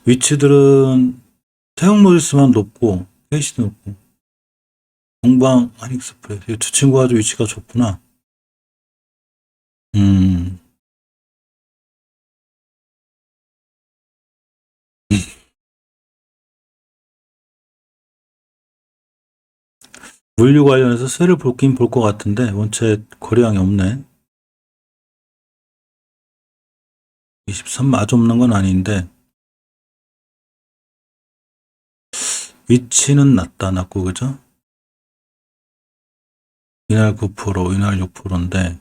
S1: 위치들은 태용 로지스만 높고 KC도 높고 동방 한익스프레스 이 두 친구가 아주 위치가 좋구나. 음. 물류 관련해서 세를 볼긴 볼 것 같은데 원체 거래량이 없네. 23 아주 없는 건 아닌데 위치는 낮고 그죠? 이날 9%, 이날 6%인데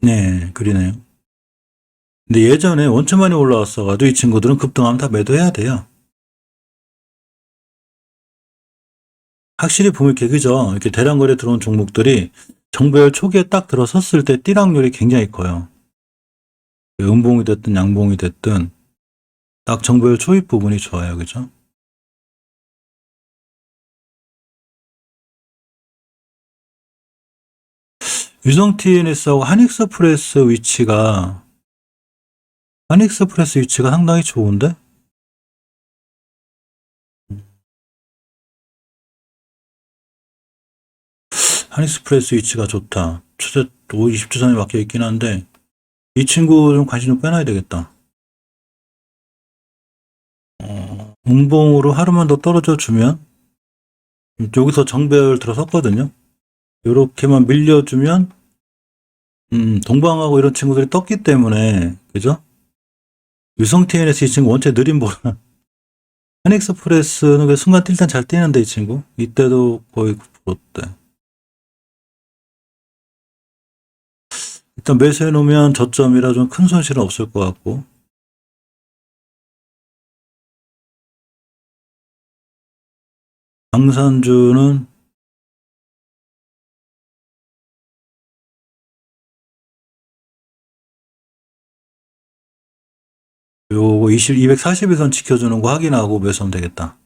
S1: 네, 그러네요. 근데 예전에 원체 많이 올라왔어가지고 이 친구들은 급등하면 다 매도해야 돼요. 확실히 보면 이렇게 그죠? 이렇게 대량 거래 들어온 종목들이 정배열 초기에 딱 들어섰을 때 띠락률이 굉장히 커요. 음봉이 됐든 양봉이 됐든 딱 정배열 초입 부분이 좋아요, 그죠? 유성 TNS하고 한익스프레스 위치가 상당히 좋은데? 한익스프레스 위치가 좋다. 초대 20주 전에 막혀 있긴 한데 이 친구 좀 관심 좀 빼놔야 되겠다. 음봉으로 하루만 더 떨어져 주면 여기서 정배열 들어섰거든요. 요렇게만 밀려주면 동방하고 이런 친구들이 떴기 때문에 그죠? 유성 TNS 이 친구 원체 느린 보라. 한익스프레스는 그 순간 뛸 땐 잘 뛰는데 이 친구 이때도 거의 9%대. 일단 매수해 놓으면 저점이라 좀 큰 손실은 없을 것 같고 방산주는 요거 240일선 지켜주는 거 확인하고 매수하면 되겠다.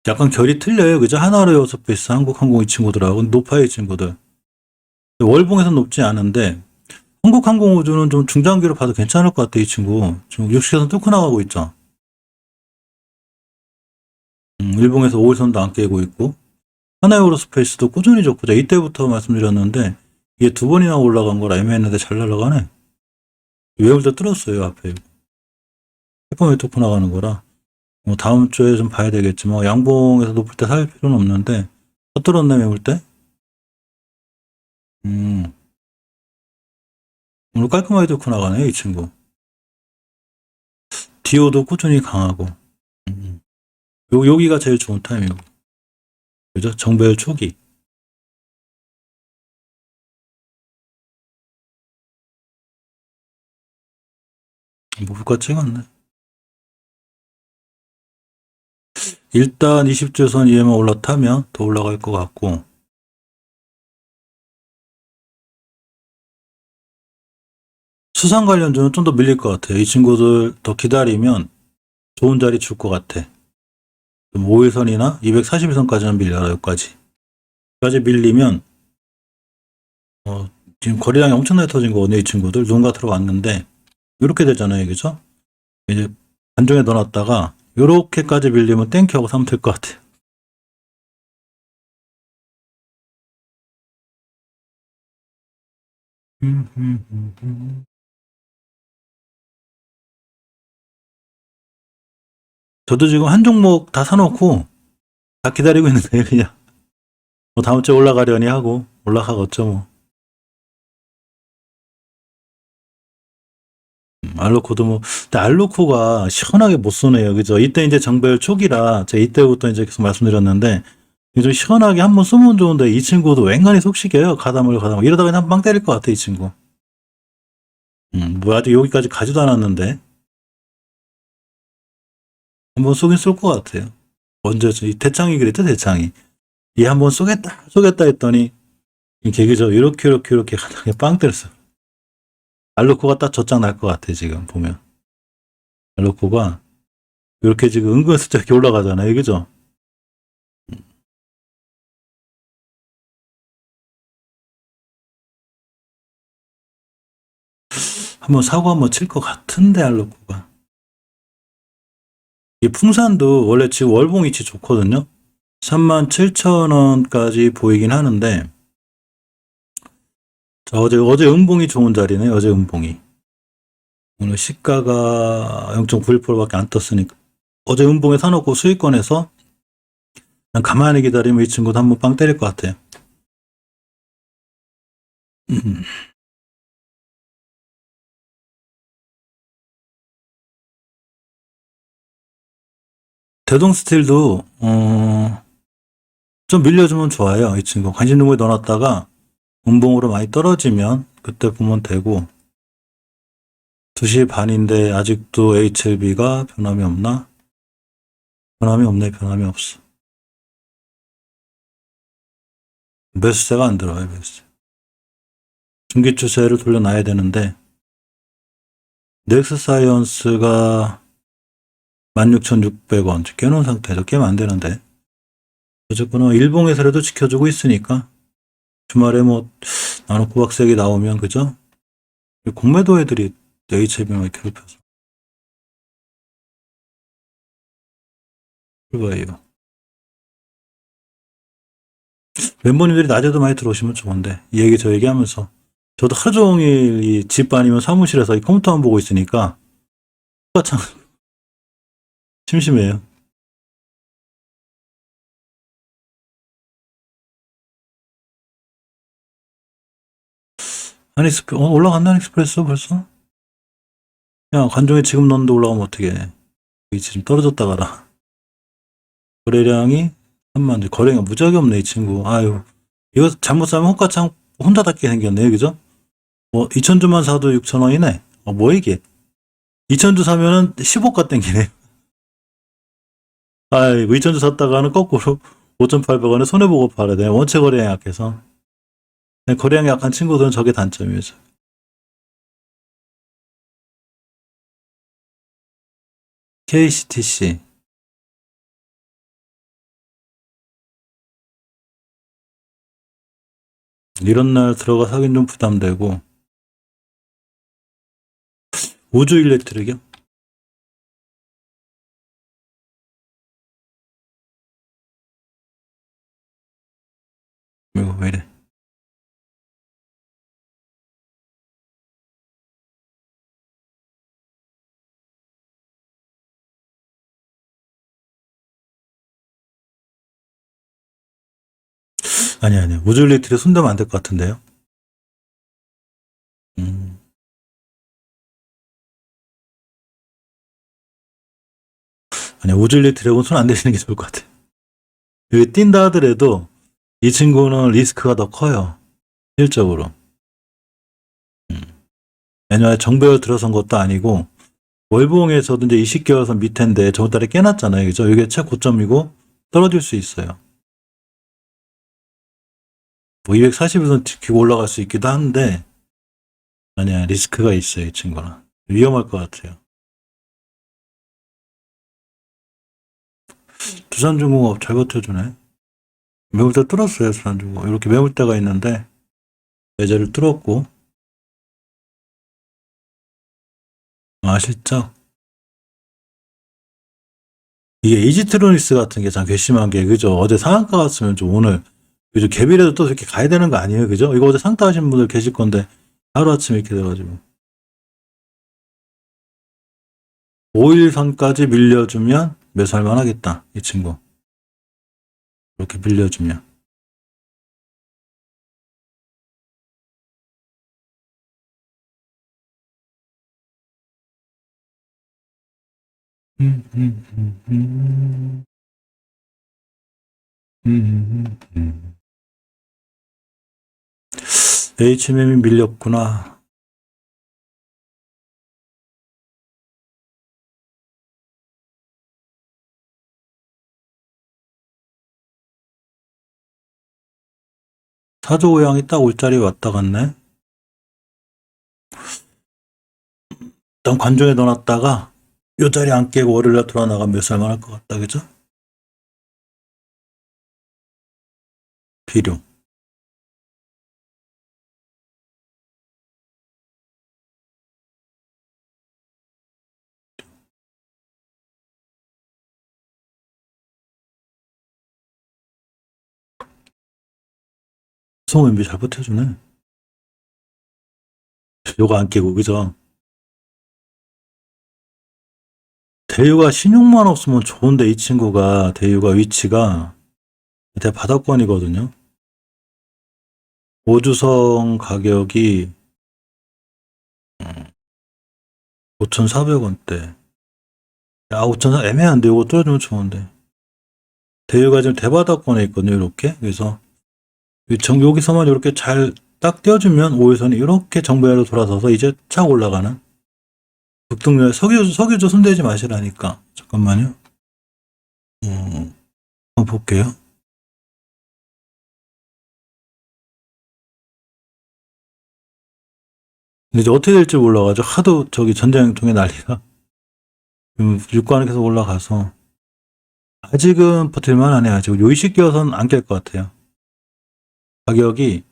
S1: 약간 결이 틀려요. 그죠? 하나로에어서페이스, 한국항공 이 친구들하고 높아요, 이 친구들. 월봉에서는 높지 않은데 한국항공우주는 좀 중장기로 봐도 괜찮을 것 같아, 이 친구. 지금 60선선 뚫고 나가고 있죠. 일봉에서 5일선도 안 깨고 있고 하나에어로스페이스도 꾸준히 좋고 이때부터 말씀드렸는데 이게 두 번이나 올라간 거라 애매했는데 잘 날아가네. 외울때 뚫었어요, 앞에. 해범에 뚫고 나가는 거라. 다음 주에 좀 봐야 되겠지만 양봉에서 높을 때 살 필요는 없는데 뚫었네, 매울 때. 오늘 깔끔하게 뚫고 나가네, 이 친구. 디오도 꾸준히 강하고. 여기가 제일 좋은 타이밍이고. 그죠? 정배열 초기. 목표가 찍었네. 일단 20주선 이에만 올라타면 더 올라갈 것 같고 수상 관련주는 좀 더 밀릴 것 같아요. 이 친구들 더 기다리면 좋은 자리 줄 것 같아. 5일선이나 241선까지는 밀려라, 여기까지. 여기까지 밀리면 지금 거래량이 엄청나게 터진 거거든요. 이 친구들 누군가 들어왔는데 이렇게 되잖아요, 그죠? 이제 안정에 넣어놨다가 요렇게까지 밀리면 땡큐하고 사면 될 것 같아요. 저도 지금 한 종목 다 사놓고 다 기다리고 있는데 그냥 뭐 다음 주에 올라가려니 하고 올라가겠죠 뭐. 알로코도 뭐 근데 알로코가 시원하게 못 쏘네요, 그죠? 이때 이제 정배열 초기라 제가 이때부터 이제 계속 말씀드렸는데 좀 시원하게 한번 쏘면 좋은데 이 친구도 웬간히 속식이에요. 가다물 이러다가 그냥 한 방 때릴 것 같아, 이 친구. 뭐 아직 여기까지 가지도 않았는데 한번 쏘긴 쏠 것 같아요. 언제 이 대창이 그랬죠, 대창이. 얘 한번 쏘겠다 했더니 이렇게 그죠? 이렇게 하다가 빵 때렸어. 알로코가 딱 젖장 날 것 같아, 지금 보면. 알로코가 이렇게 지금 은근슬쩍 이렇게 올라가잖아요, 그죠? 한번 사고 한번 칠 것 같은데 알로코가. 이 풍산도 원래 지금 월봉 위치 좋거든요. 37,000원까지 보이긴 하는데 자, 어제 음봉이 좋은 자리네. 어제 음봉이. 오늘 시가가 0.91%밖에 안 떴으니까 어제 음봉에 사놓고 수익권에서 그냥 가만히 기다리면 이 친구도 한번 빵 때릴 것 같아요. 대동스틸도 좀 밀려주면 좋아요. 이 친구 관심 종목에 넣어놨다가 음봉으로 많이 떨어지면 그때 보면 되고 2시 반인데 아직도 HLB가 변함이 없나? 변함이 없네. 변함이 없어. 매수세가 안 들어와요. 매수세. 중기추세를 돌려놔야 되는데 넥스사이언스가 16,600원 깨놓은 상태죠. 깨면 안 되는데 어쨌거나 일봉에서라도 지켜주고 있으니까 주말에 뭐 나노코 박색이 나오면 그죠? 공매도 애들이 HLB만 괴롭혀서 그거예요. 멤버님들이 낮에도 많이 들어오시면 좋은데 이 얘기 저 얘기하면서 저도 하루 종일 이 집 아니면 사무실에서 이 컴퓨터만 보고 있으니까 참 심심해요. 올라간다 하니익스프레스 벌써? 야 관종에 지금 넣는데 올라가면 어떡해. 이 지금 떨어졌다 가라. 거래량이 3만 거래가 무지하게 없네 이 친구. 아유 이거 잘못 사면 호가창 혼자 닫게 생겼네 그죠? 뭐 2,000주만 사도 6,000원이네. 뭐 이게 2,000주 사면은 15가 땡기네. 아이고 2,000주 샀다가는 거꾸로 5,800원에 손해보고 팔아야 돼. 원체 거래량이 약해서. 거래량이 약한 친구들은 저게 단점이죠. KCTC 이런 날 들어가 사긴 좀 부담되고 우주 일렉트릭이요? 이거 왜 이래? 아니 우주 일렉트릭 손대면 안 될 것 같은데요? 음. 아니 우주 일렉트릭은 손 안 대시는 게 좋을 것 같아요. 여기 뛴다 하더라도 이 친구는 리스크가 더 커요. 실적으로. 왜냐면 정배열 들어선 것도 아니고 월봉에서도 이제 20개월선 밑인데 저번 달에 깨놨잖아요. 그죠? 이게 최고점이고 떨어질 수 있어요. 뭐 240에선 지키고 올라갈 수 있기도 한데 아니야 리스크가 있어요. 이 친구는. 위험할 것 같아요. 두산중공업 잘 버텨주네. 매물대 뚫었어요. 두산중공업. 이렇게 매물대가 있는데 매제를 뚫었고 실적 이게 이지트로닉스 같은 게 참 괘씸한 게 그죠? 어제 상한가 갔으면 좀 오늘 그죠? 갭이라도 또 이렇게 가야 되는 거 아니에요? 그죠? 이거 어제 상따 하신 분들 계실 건데 하루아침에 이렇게 돼가지고 5일선까지 밀려주면 매수할 만하겠다. 이 친구 이렇게 밀려주면 음, 음, 음, 음, HMM이 밀렸구나. 사조 오양이 딱 올 자리에 왔다 갔네. 일단 관종에 넣어놨다가 요 자리 안 깨고 월요일날 돌아 나가면 매수할 만할 것 같다. 그죠? 비료. 성우연비 잘 버텨주네. 요거 안 깨고, 그죠? 대유가 신용만 없으면 좋은데, 이 친구가, 대유가 위치가 대바닥권이거든요. 오주성 가격이 5,400원대. 야, 5,400 애매한데, 이거 뚫어주면 좋은데. 대유가 지금 대바닥권에 있거든요, 이렇게. 그래서, 여기서만 이렇게 잘 딱 떼어주면 5일선이 이렇게 정배로 돌아서서 이제 착 올라가는. 북등열, 석유주 손대지 마시라니까. 잠깐만요. 한번 볼게요. 근데 이제 어떻게 될지 몰라가지고 하도 저기 전쟁통에 난리가. 육관에 계속 올라가서. 아직은 버틸만 하네, 아직. 요이식 기어서는 안 깰 것 같아요. 가격이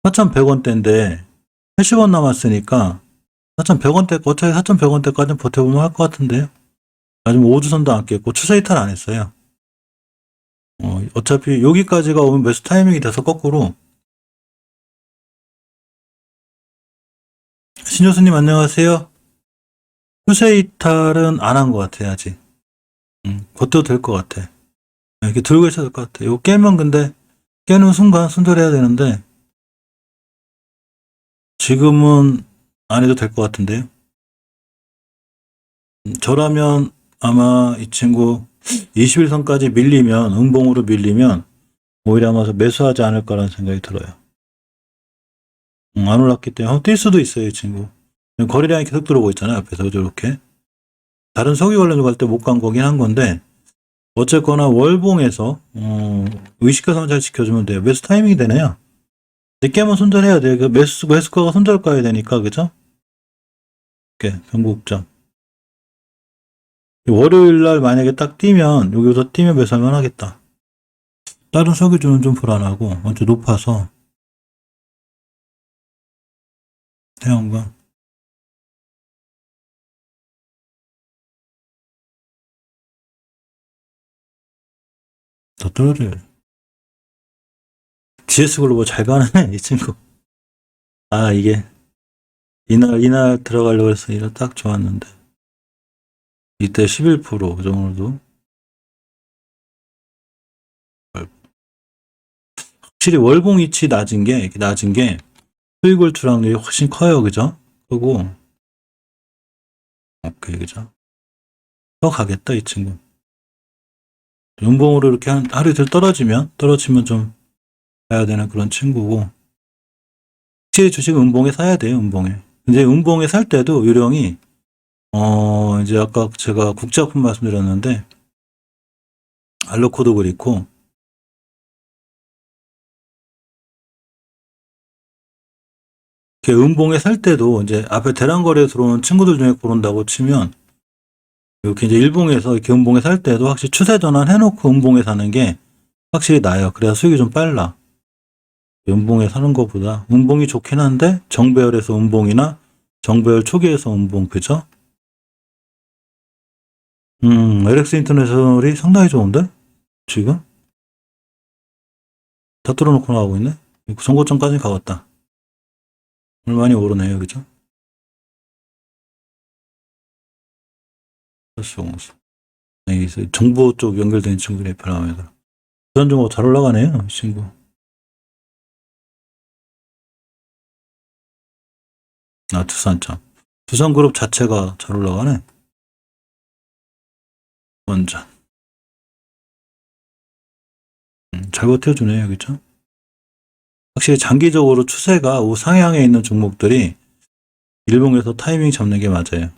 S1: 4,100원대인데 80원 남았으니까 4,100원대, 어차피 4,100원대까지는 버텨보면 할 것 같은데요. 아직 5주선도 안 깼고 추세 이탈 안 했어요. 어차피 여기까지가 오면 매수 타이밍이 돼서 거꾸로. 신효수님 안녕하세요. 추세 이탈은 안 한 것 같아요, 아직. 버텨도 될 것 같아. 이렇게 들고 있어야 될 것 같아. 이거 깨면 근데 깨는 순간 손절해야 되는데 지금은 안 해도 될 것 같은데요. 저라면 아마 이 친구 21선까지 밀리면, 음봉으로 밀리면 오히려 아마 매수하지 않을까라는 생각이 들어요. 안 올랐기 때문에 뛸 수도 있어요, 이 친구. 거래량이 계속 들어오고 있잖아요, 앞에서 저렇게. 다른 석유 관련주 갈 때 못 간 거긴 한 건데 어쨌거나 월봉에서 의식가만 잘 지켜주면 돼요. 매수 타이밍이 되네요. 늦게만 손절해야 돼요. 그 매수가가 손절 가야 되니까, 그죠? 이렇게 변곡점. 월요일 날 만약에 딱 뛰면, 여기서 뛰면 매수할만 하겠다. 다른 석유주는 좀 불안하고, 먼저 높아서, 태양광. 더 떨어져요. GS글로벌 잘 가네, 이 친구. 아, 이게, 이날 들어가려고 해서 이날 딱 좋았는데. 이때 11%, 그 정도. 확실히 월봉 위치 낮은 게, 수익을 출항률이 훨씬 커요, 그죠? 그리고, 오케이, 그죠? 더 가겠다, 이 친구. 연봉으로 이렇게 하루 이틀 떨어지면 좀 가야 되는 그런 친구고. 확실히 주식 은봉에 사야 돼요, 은봉에. 근데 은봉에 살 때도 요령이, 이제 아까 제가 국제화품 말씀드렸는데, 알로코도 그렇고, 은봉에 살 때도 이제 앞에 대량거래에 들어오는 친구들 중에 고른다고 치면, 이렇게 이제 일봉에서 이렇게 은봉에 살 때도 확실히 추세 전환 해놓고 은봉에 사는 게 확실히 나아요. 그래야 수익이 좀 빨라. 은봉에 사는 것보다. 은봉이 좋긴 한데, 정배열에서 은봉이나 정배열 초기에서 은봉, 그죠? LX 인터내셔널이 상당히 좋은데? 지금? 다 뚫어놓고 나가고 있네? 정고점까지 가봤다. 오늘 많이 오르네요, 그죠? 플러스 정보 쪽 연결된 친구들이 별로합니다. 부산정보 잘 올라가네요, 이 친구. 두산점. 두산그룹 자체가 잘 올라가네. 원전. 잘 버텨주네요, 그죠? 확실히 장기적으로 추세가 우상향에 있는 종목들이 일봉에서 타이밍 잡는 게 맞아요.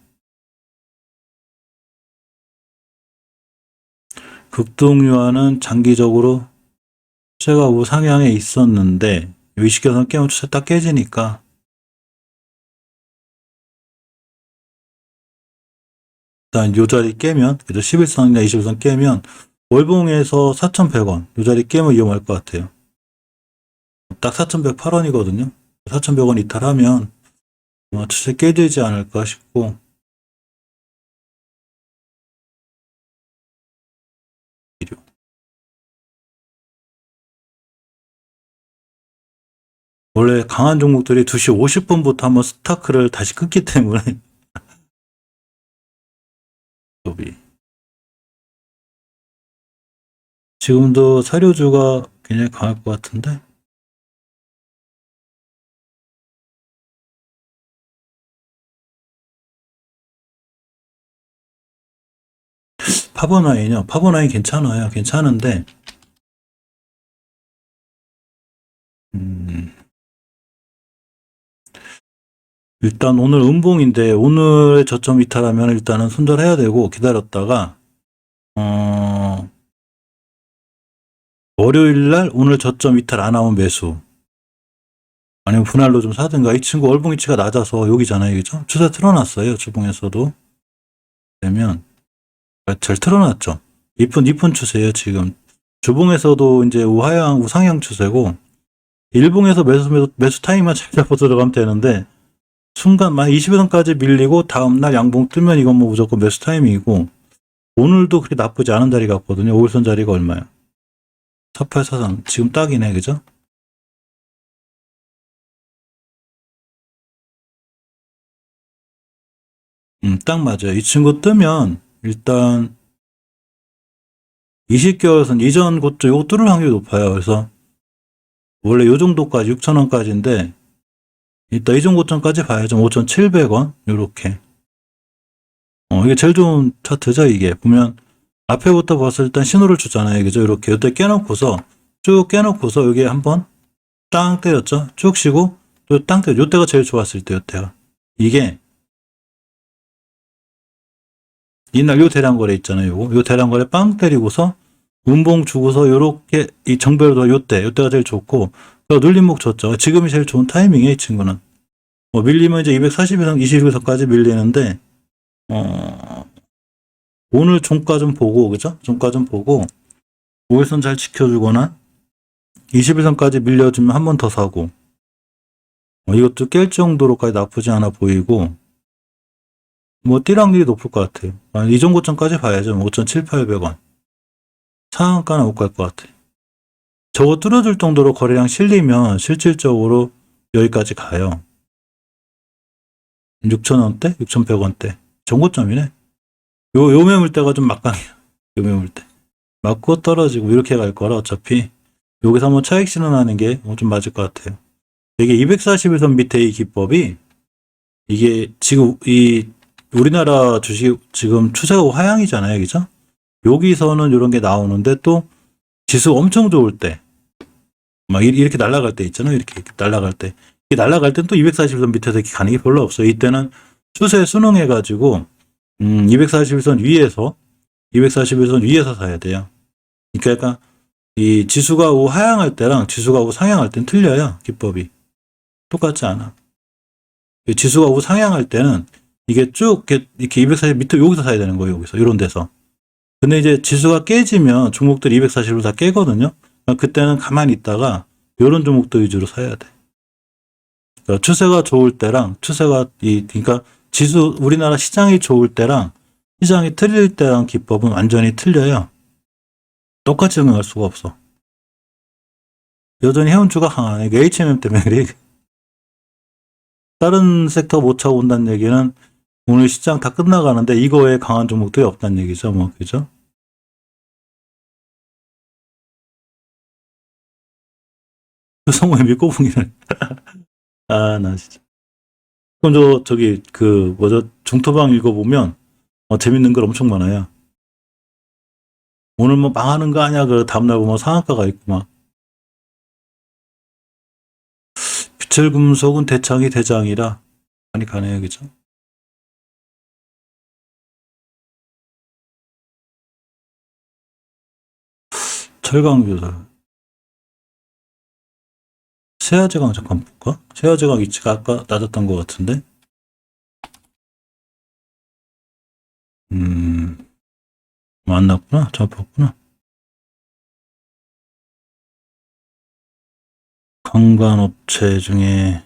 S1: 극동유화는 장기적으로 추세가 우상향에 있었는데 의식계산 깨면 추세 딱 깨지니까 일단 요 자리 깨면, 그죠? 11선이나 21선 깨면 월봉에서 4,100원 요 자리 깨면 위험할 것 같아요. 딱 4,108원이거든요. 4,100원 이탈하면 추세 깨지지 않을까 싶고, 원래 강한 종목들이 2시 50분부터 한번 스타크를 다시 끊기 때문에 기법이. 지금도 사료주가 굉장히 강할 것 같은데 파버나인이요. 파버나인 괜찮아요. 괜찮은데 음, 일단 오늘 음봉인데 오늘의 저점 이탈하면 일단은 손절해야 되고 기다렸다가 월요일 날 오늘 저점 이탈 안 하면 매수. 아니면 분할로 좀 사든가. 이 친구 월봉 위치가 낮아서 여기잖아요. 그죠? 추세 틀어놨어요. 주봉에서도. 되면 잘 틀어놨죠. 이쁜 추세예요. 지금. 주봉에서도 이제 우상향 추세고 일봉에서 매수 타이밍만 잘 잡고 들어가면 되는데 순간 만 20일선까지 밀리고 다음날 양봉 뜨면 이건 뭐 무조건 매수 타이밍이고 오늘도 그렇게 나쁘지 않은 자리 같거든요. 5일선 자리가 얼마야? 4843 지금 딱이네. 그죠? 딱 맞아요. 이 친구 뜨면 일단 20개월선 이전 고점 요거 뚫을 확률이 높아요. 그래서 원래 요 정도까지 6,000원까지인데 일단 이전 고점까지 봐야죠. 5,700원 요렇게. 이게 제일 좋은 차트죠. 이게 보면 앞에부터 봤을 땐 신호를 주잖아요. 그죠? 이렇게 요때 깨놓고서 쭉 깨놓고서 여기 한번 땅 때렸죠. 쭉 쉬고 또 땅 때려. 요때가 제일 좋았을 때 요때가. 이게 이날 요 대량 거래 있잖아요. 요 대량 거래 빵 때리고서 운봉 주고서 요렇게 이 정배로도 요때가 제일 좋고 눌림목 줬죠. 지금이 제일 좋은 타이밍이에요. 이 친구는. 밀리면 이제 240에서 21에서까지 밀리는데 오늘 종가 좀 보고 그죠? 종가 좀 보고 5일선 잘 지켜주거나 21선까지 밀려주면 한 번 더 사고 이것도 깰 정도로까지 나쁘지 않아 보이고 뛸 확률이 높을 것 같아요. 이전 고점까지 봐야죠. 5,700~800원. 상한가는 못 갈 것 같아. 저거 뚫어줄 정도로 거래량 실리면 실질적으로 여기까지 가요. 6,000원대? 6,100원대. 정고점이네. 요 매물대가 좀 막강해요. 요 매물대. 맞고 떨어지고 이렇게 갈 거라 어차피 여기서 한번 차익 실현하는 게 좀 맞을 것 같아요. 이게 241선 밑에 이 기법이 이게 지금 이 우리나라 주식 지금 추세가 하향이잖아요. 그죠? 여기서는 이런 게 나오는데 또 지수 엄청 좋을 때 막 이렇게 날아갈 때 있잖아요. 이렇게 날아갈 때. 이게 날아갈 땐 또 241선 밑에서 이렇게 가는 게 별로 없어요. 이때는 추세 순응해가지고 241선 위에서 241선 위에서 사야 돼요. 그러니까 이 지수가 하향할 때랑 지수가 상향할 때는 틀려요. 기법이. 똑같지 않아. 지수가 상향할 때는 이게 쭉 이렇게 240 밑에 여기서 사야 되는 거예요. 여기서 이런 데서. 근데 이제 지수가 깨지면 종목들이 240을 다 깨거든요. 그때는 가만히 있다가 이런 종목들 위주로 사야 돼. 그러니까 추세가 좋을 때랑 그러니까 지수 우리나라 시장이 좋을 때랑 시장이 틀릴 때랑 기법은 완전히 틀려요. 똑같이 적용할 수가 없어. 여전히 해운주가 강하네. HMM 때문에 그래. 다른 섹터 못 차온다는 얘기는 오늘 시장 다 끝나가는데 이거에 강한 종목들이 없다는 얘기죠. 그죠? 성우의 밑꼬붕이를. 나 진짜. 그럼 저기, 중토방 읽어보면, 재밌는 글 엄청 많아요. 오늘 망하는 거 아니야? 다음날 보면 상한가가 있고 막. 비철금속은 대창이 대장이라 많이 가네요. 그죠? 철강교설. 세아제강 잠깐 볼까? 세아제강 위치가 아까 낮았던 것 같은데? 만났구나. 잡았구나. 강간업체 중에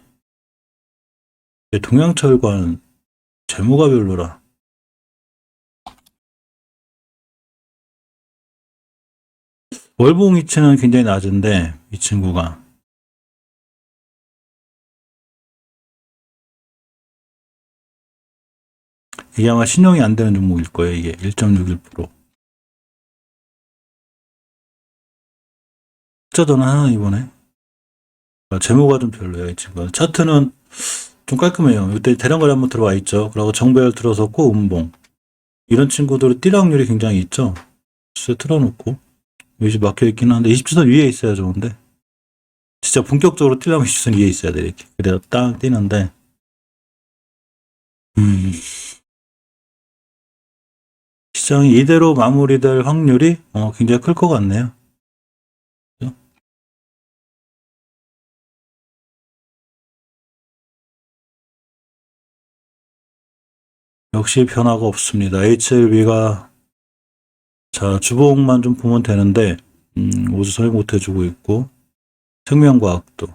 S1: 동양철관 재무가 별로라. 월봉 위치는 굉장히 낮은데 이 친구가 이게 아마 신용이 안 되는 종목일 거예요. 이게 1.61%. 흑자전환 하나 이번에. 재무가 좀 별로예요, 이 친구. 차트는 좀 깔끔해요. 이때 대량거래 한번 들어와 있죠. 그리고 정배열 들어섰고 음봉. 이런 친구들은 띠락률이 굉장히 있죠. 주세 틀어놓고 여기 막혀 있긴 한데 20주선 위에 있어야 좋은데 진짜 본격적으로 뛰려면 20주선 위에 있어야 돼 이렇게. 그래야 딱 뛰는데 시장이 이대로 마무리될 확률이 굉장히 클 것 같네요. 역시 변화가 없습니다. HLB가 자 주봉만 좀 보면 되는데 우주선이 못해주고 있고 생명과학도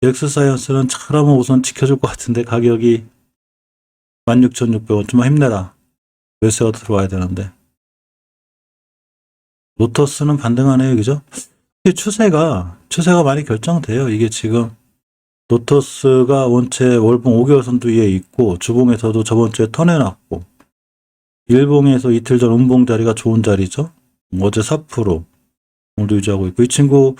S1: 엑스사이언스는 잘하면 우선 지켜줄 것 같은데 가격이 16,600원 좀 힘내라. 매수가 들어와야 되는데 로터스는 반등하네요. 그죠? 추세가 많이 결정돼요. 이게 지금 로터스가 원체 월봉 5개월 선도 위에 있고 주봉에서도 저번 주에 턴해놨고 일봉에서 이틀 전 음봉 자리가 좋은 자리죠. 어제 4% 오늘도 유지하고 있고 이 친구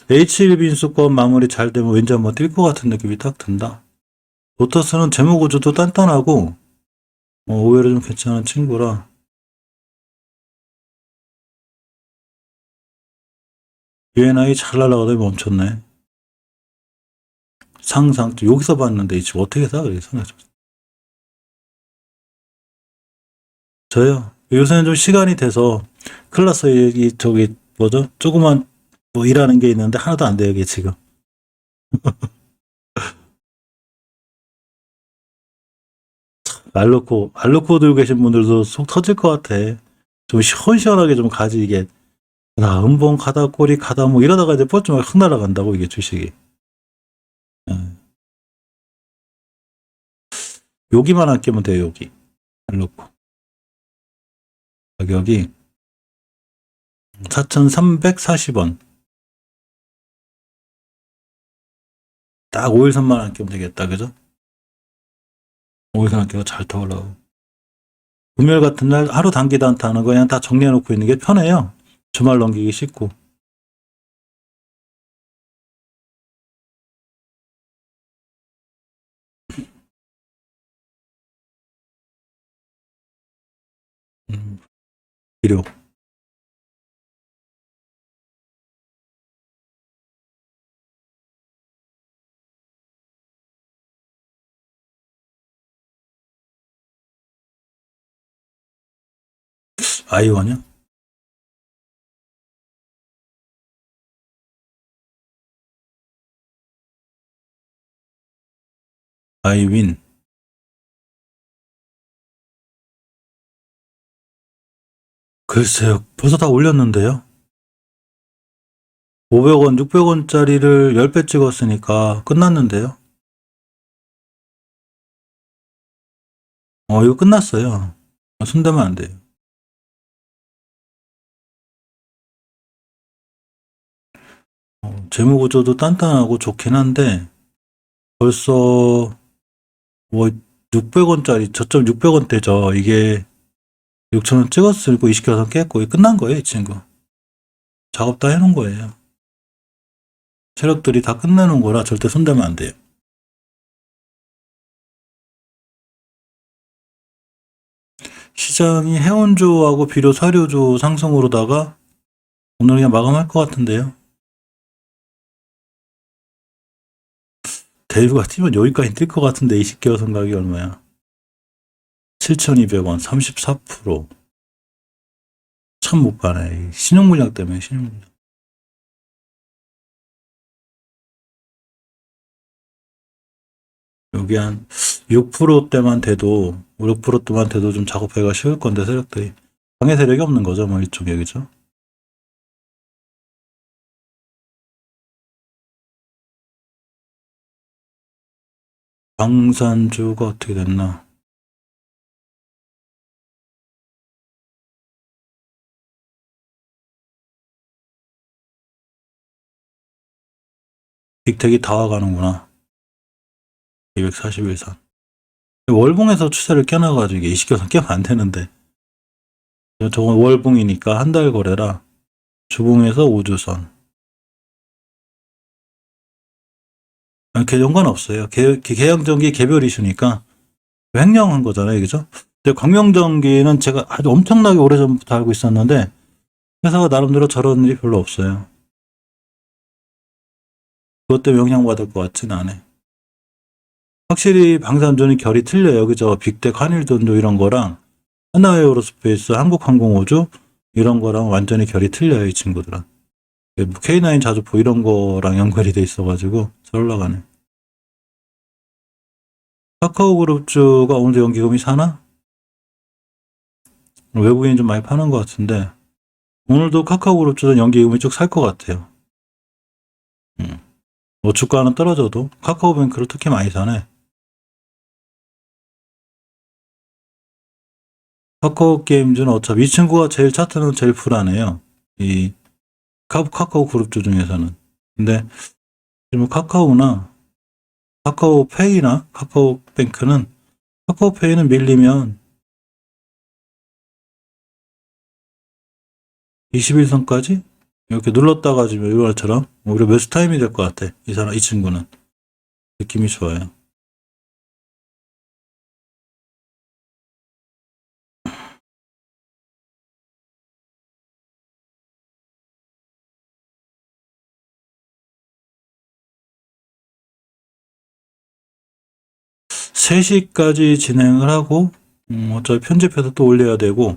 S1: H1 인수권 마무리 잘 되면 왠지 한번 뛸 것 같은 느낌이 딱 든다. 로터스는 재무 구조도 단단하고 오히려 좀 괜찮은 친구라 UNI 잘 날아가더니 멈췄네. 상상 여기서 봤는데 이 친구 어떻게 사? 그래서 저요. 요새는 좀 시간이 돼서 클라스 이 저기 뭐죠? 조그만 뭐 일하는 게 있는데 하나도 안 돼요, 이게 지금. 알로코 들고 계신 분들도 속 터질 것 같아. 좀 시원시원하게 좀 가지, 이게. 나 음봉 가다 꼬리 가다 뭐 이러다가 이제 뻘쭘하게 확 날아간다고, 이게 주식이. 예. 여기만 안 깨면 돼요, 여기. 알로코. 가격이 4,340원. 딱 5일선만 안 깨면 되겠다, 그죠? 5일선 안 깨면 잘 더 올라오고. 금요일 같은 날 하루 단기도 않다 하는 거 그냥 다 정리해놓고 있는 게 편해요. 주말 넘기기 쉽고. 비료. 아이원이요? 아이윈. 글쎄요. 벌써 다 올렸는데요. 500원, 600원짜리를 10배 찍었으니까 끝났는데요. 이거 끝났어요. 손대면 안 돼요. 재무 구조도 단단하고 좋긴 한데 벌써 뭐 600원짜리 저점 600원대죠. 이게 6,000원 찍었으니까 20개선 깼고 이게 끝난 거예요, 이 친구. 작업 다 해놓은 거예요. 세력들이 다 끝내놓은 거라 절대 손대면 안 돼요. 시장이 해운조하고 비료 사료조 상승으로다가 오늘 그냥 마감할 것 같은데요. 대류가 뛰면 여기까지 뛸 것 같은데 20개월 선각이 얼마야? 7,200원, 34%. 참 못 가네. 신용 물량 때문에, 신용 물량. 여기 한 6%대만 돼도, 5, 6%대만 돼도 좀 작업하기가 쉬울 건데, 세력들이. 방해 세력이 없는 거죠, 뭐, 이쪽에, 그죠? 방산주가 어떻게 됐나? 빅텍이 다 와가는구나. 241선. 월봉에서 추세를 껴놔가지고 이게 20교선 깨면 안 되는데. 저건 월봉이니까 한 달 거래라. 주봉에서 5주선. 그 연관없어요. 계양전기 개별 이슈니까 횡령한 거잖아요. 그죠? 근데 광명전기는 제가 아주 엄청나게 오래전부터 알고 있었는데 회사가 나름대로 저런 일이 별로 없어요. 그것 때문에 영향받을 것 같지는 않아요. 확실히 방산전이 결이 틀려요. 그죠? 빅텍, 한일전조 이런 거랑 하나에어로스페이스, 한국항공우주 이런 거랑 완전히 결이 틀려요. 이 친구들은. K9 자주포 이런 거랑 연결이 돼 있어가지고 잘 올라가네. 카카오그룹주가 오늘도 연기금이 사나? 외국인이 좀 많이 파는 것 같은데 오늘도 카카오그룹주는 연기금이 쭉 살 것 같아요. 뭐 주가는 떨어져도 카카오뱅크를 특히 많이 사네. 카카오게임즈는 어차피 이 친구가 제일 차트는 제일 불안해요. 이 카카오그룹주 중에서는. 근데 지금 카카오나 카카오페이나 카카오뱅크는 카카오페이는 밀리면 21선까지 이렇게 눌렀다가 지금 이거처럼 오히려 매수 타임이 될 것 같아. 이 친구는 느낌이 좋아요. 세 시까지 진행을 하고 어차피 편집해서 또 올려야 되고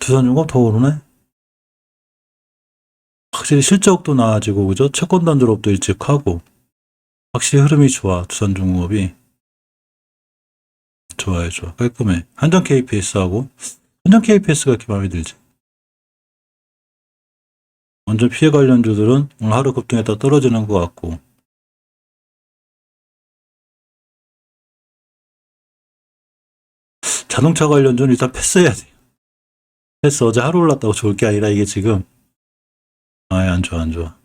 S1: 두산중공업 더 오르네. 확실히 실적도 나아지고 그죠? 채권단 졸업도 일찍 하고 확실히 흐름이 좋아. 두산중공업이 좋아요. 좋아. 깔끔해. 한전 KPS하고 한전 KPS가 이렇게 마음에 들지. 완전 피해 관련주들은 오늘 하루 급등했다 떨어지는 것 같고 자동차 관련주는 일단 패스해야 돼. 패스 어제 하루 올랐다고 좋을 게 아니라 이게 지금 아예 안 좋아 안 좋아.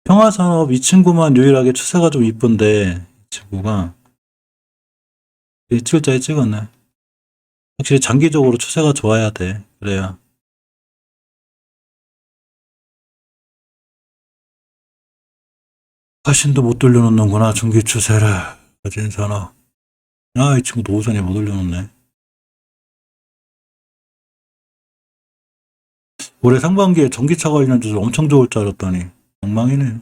S1: 평화산업 이 친구만 유일하게 추세가 좀 이쁜데 이 친구가 찍을 자리 찍었네. 확실히 장기적으로 추세가 좋아야 돼. 그래야. 화신도 못 돌려놓는구나. 중기 추세를. 가진 산업. 아, 이 친구도 오선에 못 올려놓네. 올해 상반기에 전기차 관련주들 엄청 좋을 줄 알았더니 엉망이네.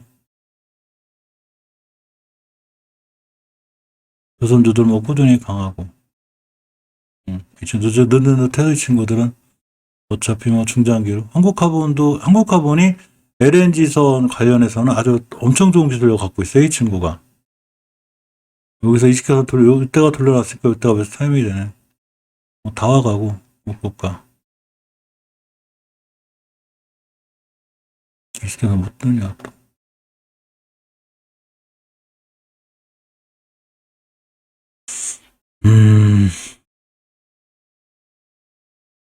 S1: 조선주들 뭐 꾸준히 강하고. 이 친구들 느느느해서 이 친구들은 어차피 뭐 중장기로 한국화본이 LNG선 관련해서는 아주 엄청 좋은 기술력을 갖고 있어요. 이 친구가. 여기서 이식해서 이때가 돌려놨으니까 이때가 베스트 타이밍이 되네. 다 와가고 못 볼까. 이식해서 못 뜨냐 또.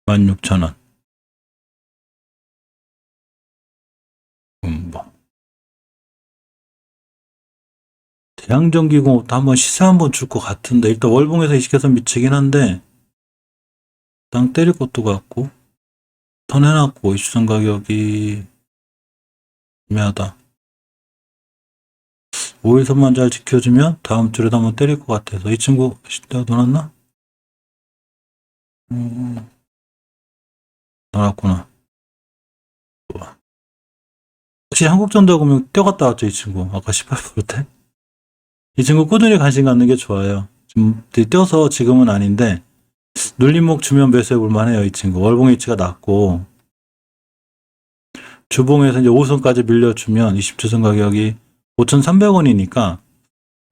S1: 16,000원. 뭐. 대양전기공업도 한번 시세 한번 줄 것 같은데 일단 월봉에서 이식해서 미치긴 한데 땅 때릴 것도 같고 턴 해놨고 이슈선 가격이 애매하다. 5일선만 잘 지켜주면 다음 주에도 한번 때릴 것 같아서 이 친구 내가 넣어놨나? 넣어놨구나. 좋아. 혹시 한국전자금융 뛰어갔다 왔죠 이 친구 아까 18%대? 이 친구 꾸준히 관심 갖는 게 좋아요. 지금 뛰어서 지금은 아닌데 눌림목 주면 매수해 볼만해요. 이 친구 월봉 위치가 낮고 주봉에서 이제 5선까지 밀려주면 20주선 가격이 5,300원이니까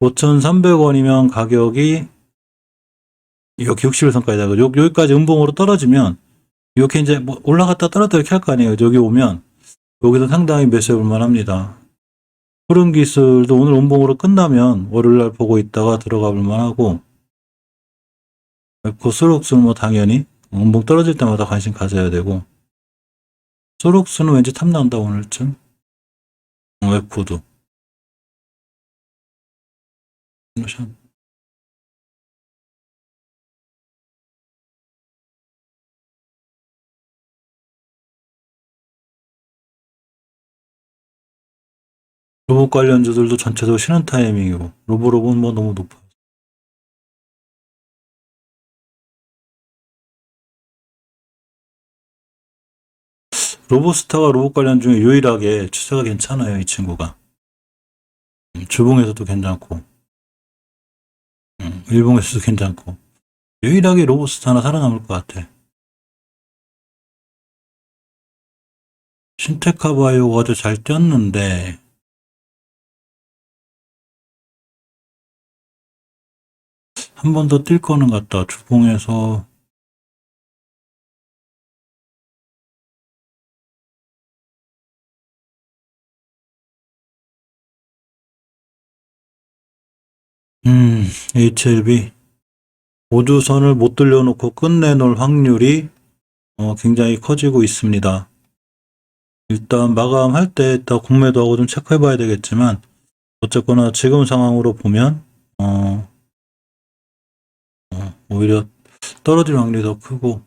S1: 5,300원이면 가격이 여기 61선까지 여기까지 음봉으로 떨어지면 이렇게 이제 뭐 올라갔다 떨어졌다 이렇게 할 거 아니에요. 여기 오면 여기서 상당히 매수해 볼 만합니다. 푸른 기술도 오늘 음봉으로 끝나면 월요일날 보고 있다가 들어가 볼 만하고 코스록스는 뭐 당연히 운봉 떨어질 때마다 관심 가져야 되고. 소록스는 왠지 탐난다, 오늘쯤. F도. 모션. 로봇 관련주들도 전체적으로 쉬는 타이밍이고, 로봇은 뭐 너무 높아. 로봇스타가 로봇 관련 중에 유일하게 추세가 괜찮아요, 이 친구가. 주봉에서도 괜찮고, 일봉에서도 괜찮고. 유일하게 로봇스타 하나 살아남을 것 같아. 신테카바이오가 어제 잘 뛰었는데, 한 번 더 뛸 거는 같다. 주봉에서. HLB. 우주선을 못 들려놓고 끝내놓을 확률이 굉장히 커지고 있습니다. 일단 마감할 때 일단 공매도 하고 좀 체크해 봐야 되겠지만, 어쨌거나 지금 상황으로 보면, 오히려 떨어질 확률이 더 크고,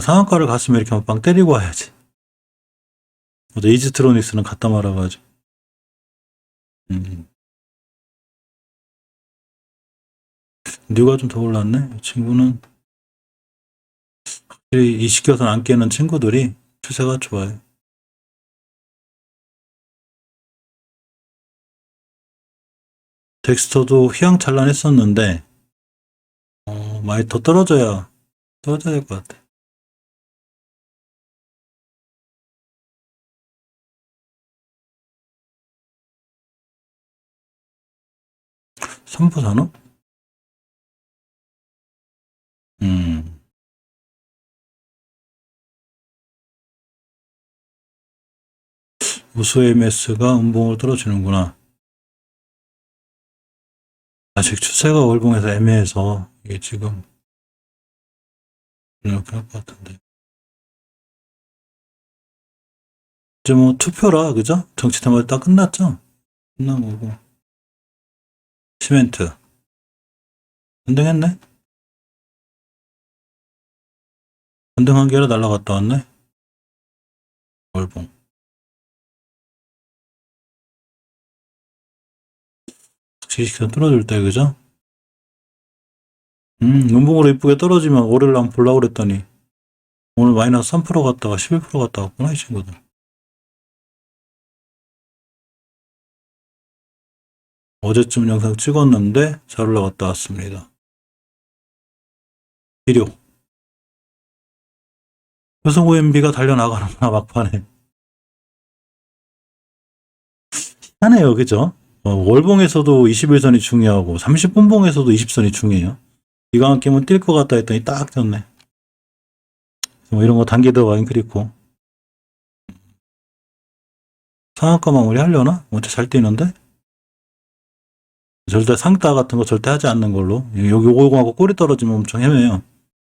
S1: 상한가를 갔으면 이렇게 빵 때리고 와야지. 어제 이지트로닉스는 갖다 말아가지고. 뉴가 좀 더 올랐네. 이 친구는 확실히 이 시켜서는 안 깨는 친구들이 추세가 좋아요. 덱스터도 휘황찬란했었는데 많이 더 떨어져야 될 것 같아. 삼부산업? 우수 MS가 음봉을 떨어지는구나. 아직 추세가 월봉에서 애매해서 이게 지금 이렇게 할 것 같은데. 이제 뭐 투표라 그죠? 정치 테마 다 끝났죠? 끝난 거고. 시멘트 반등했네? 반등한 게 아니라 날라갔다 왔네? 월봉. 지식선 떨어질 때 그죠? 음봉으로 이쁘게 떨어지면 월요일 한번 보려고 그랬더니 오늘 마이너스 3% 갔다가 11% 갔다 왔구나 이 친구들. 어제쯤 영상 찍었는데 잘 올라갔다 왔습니다. 비료. 효성 OMB가 달려나가는구나 막판에. 하네요 그죠? 월봉에서도 21선이 중요하고 30분봉에서도 20선이 중요해요. 이거 한 끼면 뛸 것 같다 했더니 딱 떴네. 뭐 이런 거 단계 들어가긴 그립고. 상한가 마무리 하려나? 어째 잘 뛰는데? 절대 상따 같은 거 절대 하지 않는 걸로. 여기 오공하고 꼬리 떨어지면 엄청 헤매요.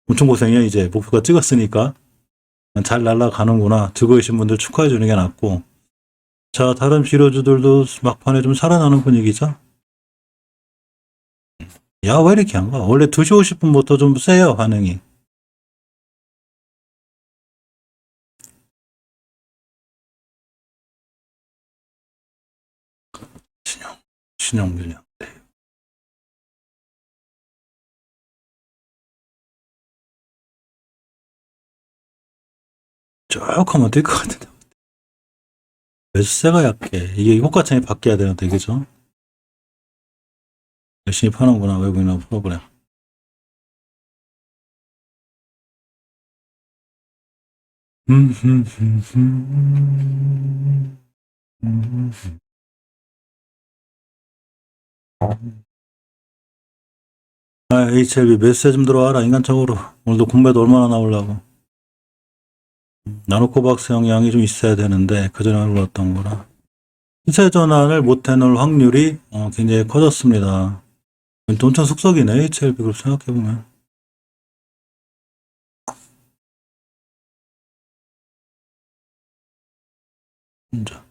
S1: 엄청 고생해요 이제. 목표가 찍었으니까. 잘 날아가는구나. 들고 계신 분들 축하해 주는 게 낫고. 자, 다른 비료주들도 막판에 좀 살아나는 분위기죠? 야, 왜 이렇게 안 가? 원래 2시 50분부터 좀 세요, 반응이. 신용균형. 쭉 하면 될 것 같은데. 매수세가 약해. 이게 효과창이 바뀌어야 되는데, 그죠? 열심히 파는구나, 외국인하고 프로그램. HLB 메시지 좀 들어와라, 인간적으로. 오늘도 공매도 얼마나 나오려고. 나노코박스 영향이 좀 있어야 되는데, 그전에 올랐던 거라. 시세 전환을 못 해놓을 확률이 굉장히 커졌습니다. 엄청 속썩이네, HLB 그룹 생각해보면. 진짜.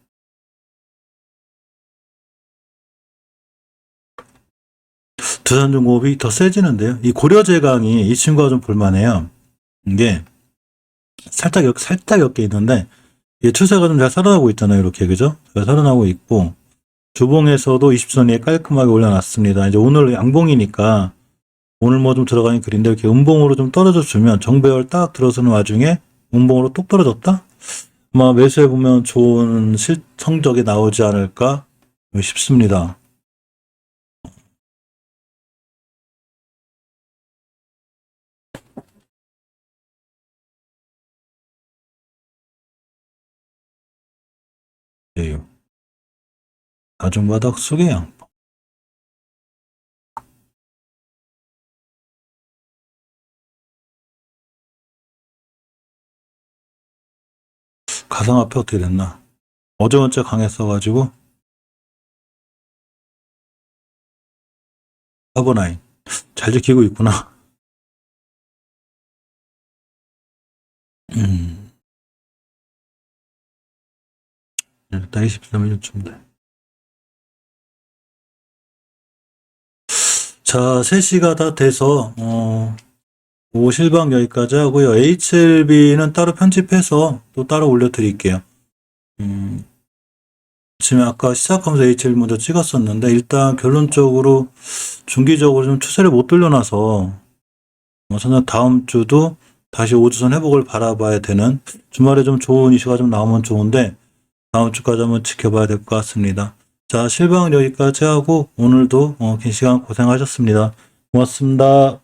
S1: 두산중공업이 더 세지는데요. 이 고려제강이 이 친구가 좀 볼만해요. 이게 살짝 엮여 있는데, 이 추세가 좀 잘 살아나고 있잖아요. 이렇게, 그죠? 잘 살아나고 있고, 주봉에서도 20선 위에 깔끔하게 올려놨습니다. 이제 오늘 양봉이니까, 오늘 뭐 좀 들어가는 글인데, 이렇게 음봉으로 좀 떨어져 주면, 정배열 딱 들어서는 와중에, 음봉으로 뚝 떨어졌다? 아마 매수해보면 좋은 성적이 나오지 않을까 싶습니다. 네. 다중바닥 속의 양봉. 가상화폐 어떻게 됐나? 어제번째 강했어가지고, 카보나인. 잘 지키고 있구나. 일단 23일 쯤돼. 자, 3시가 다 돼서, 오후 실방 여기까지 하고요. HLB는 따로 편집해서 또 따로 올려드릴게요. 지금 아까 시작하면서 HLB 먼저 찍었었는데, 일단 결론적으로, 중기적으로 좀 추세를 못 돌려놔서, 저는 다음 주도 다시 5주선 회복을 바라봐야 되는, 주말에 좀 좋은 이슈가 좀 나오면 좋은데, 다음 주까지 한번 지켜봐야 될 것 같습니다. 자, 실방 여기까지 하고, 오늘도 긴 시간 고생하셨습니다. 고맙습니다.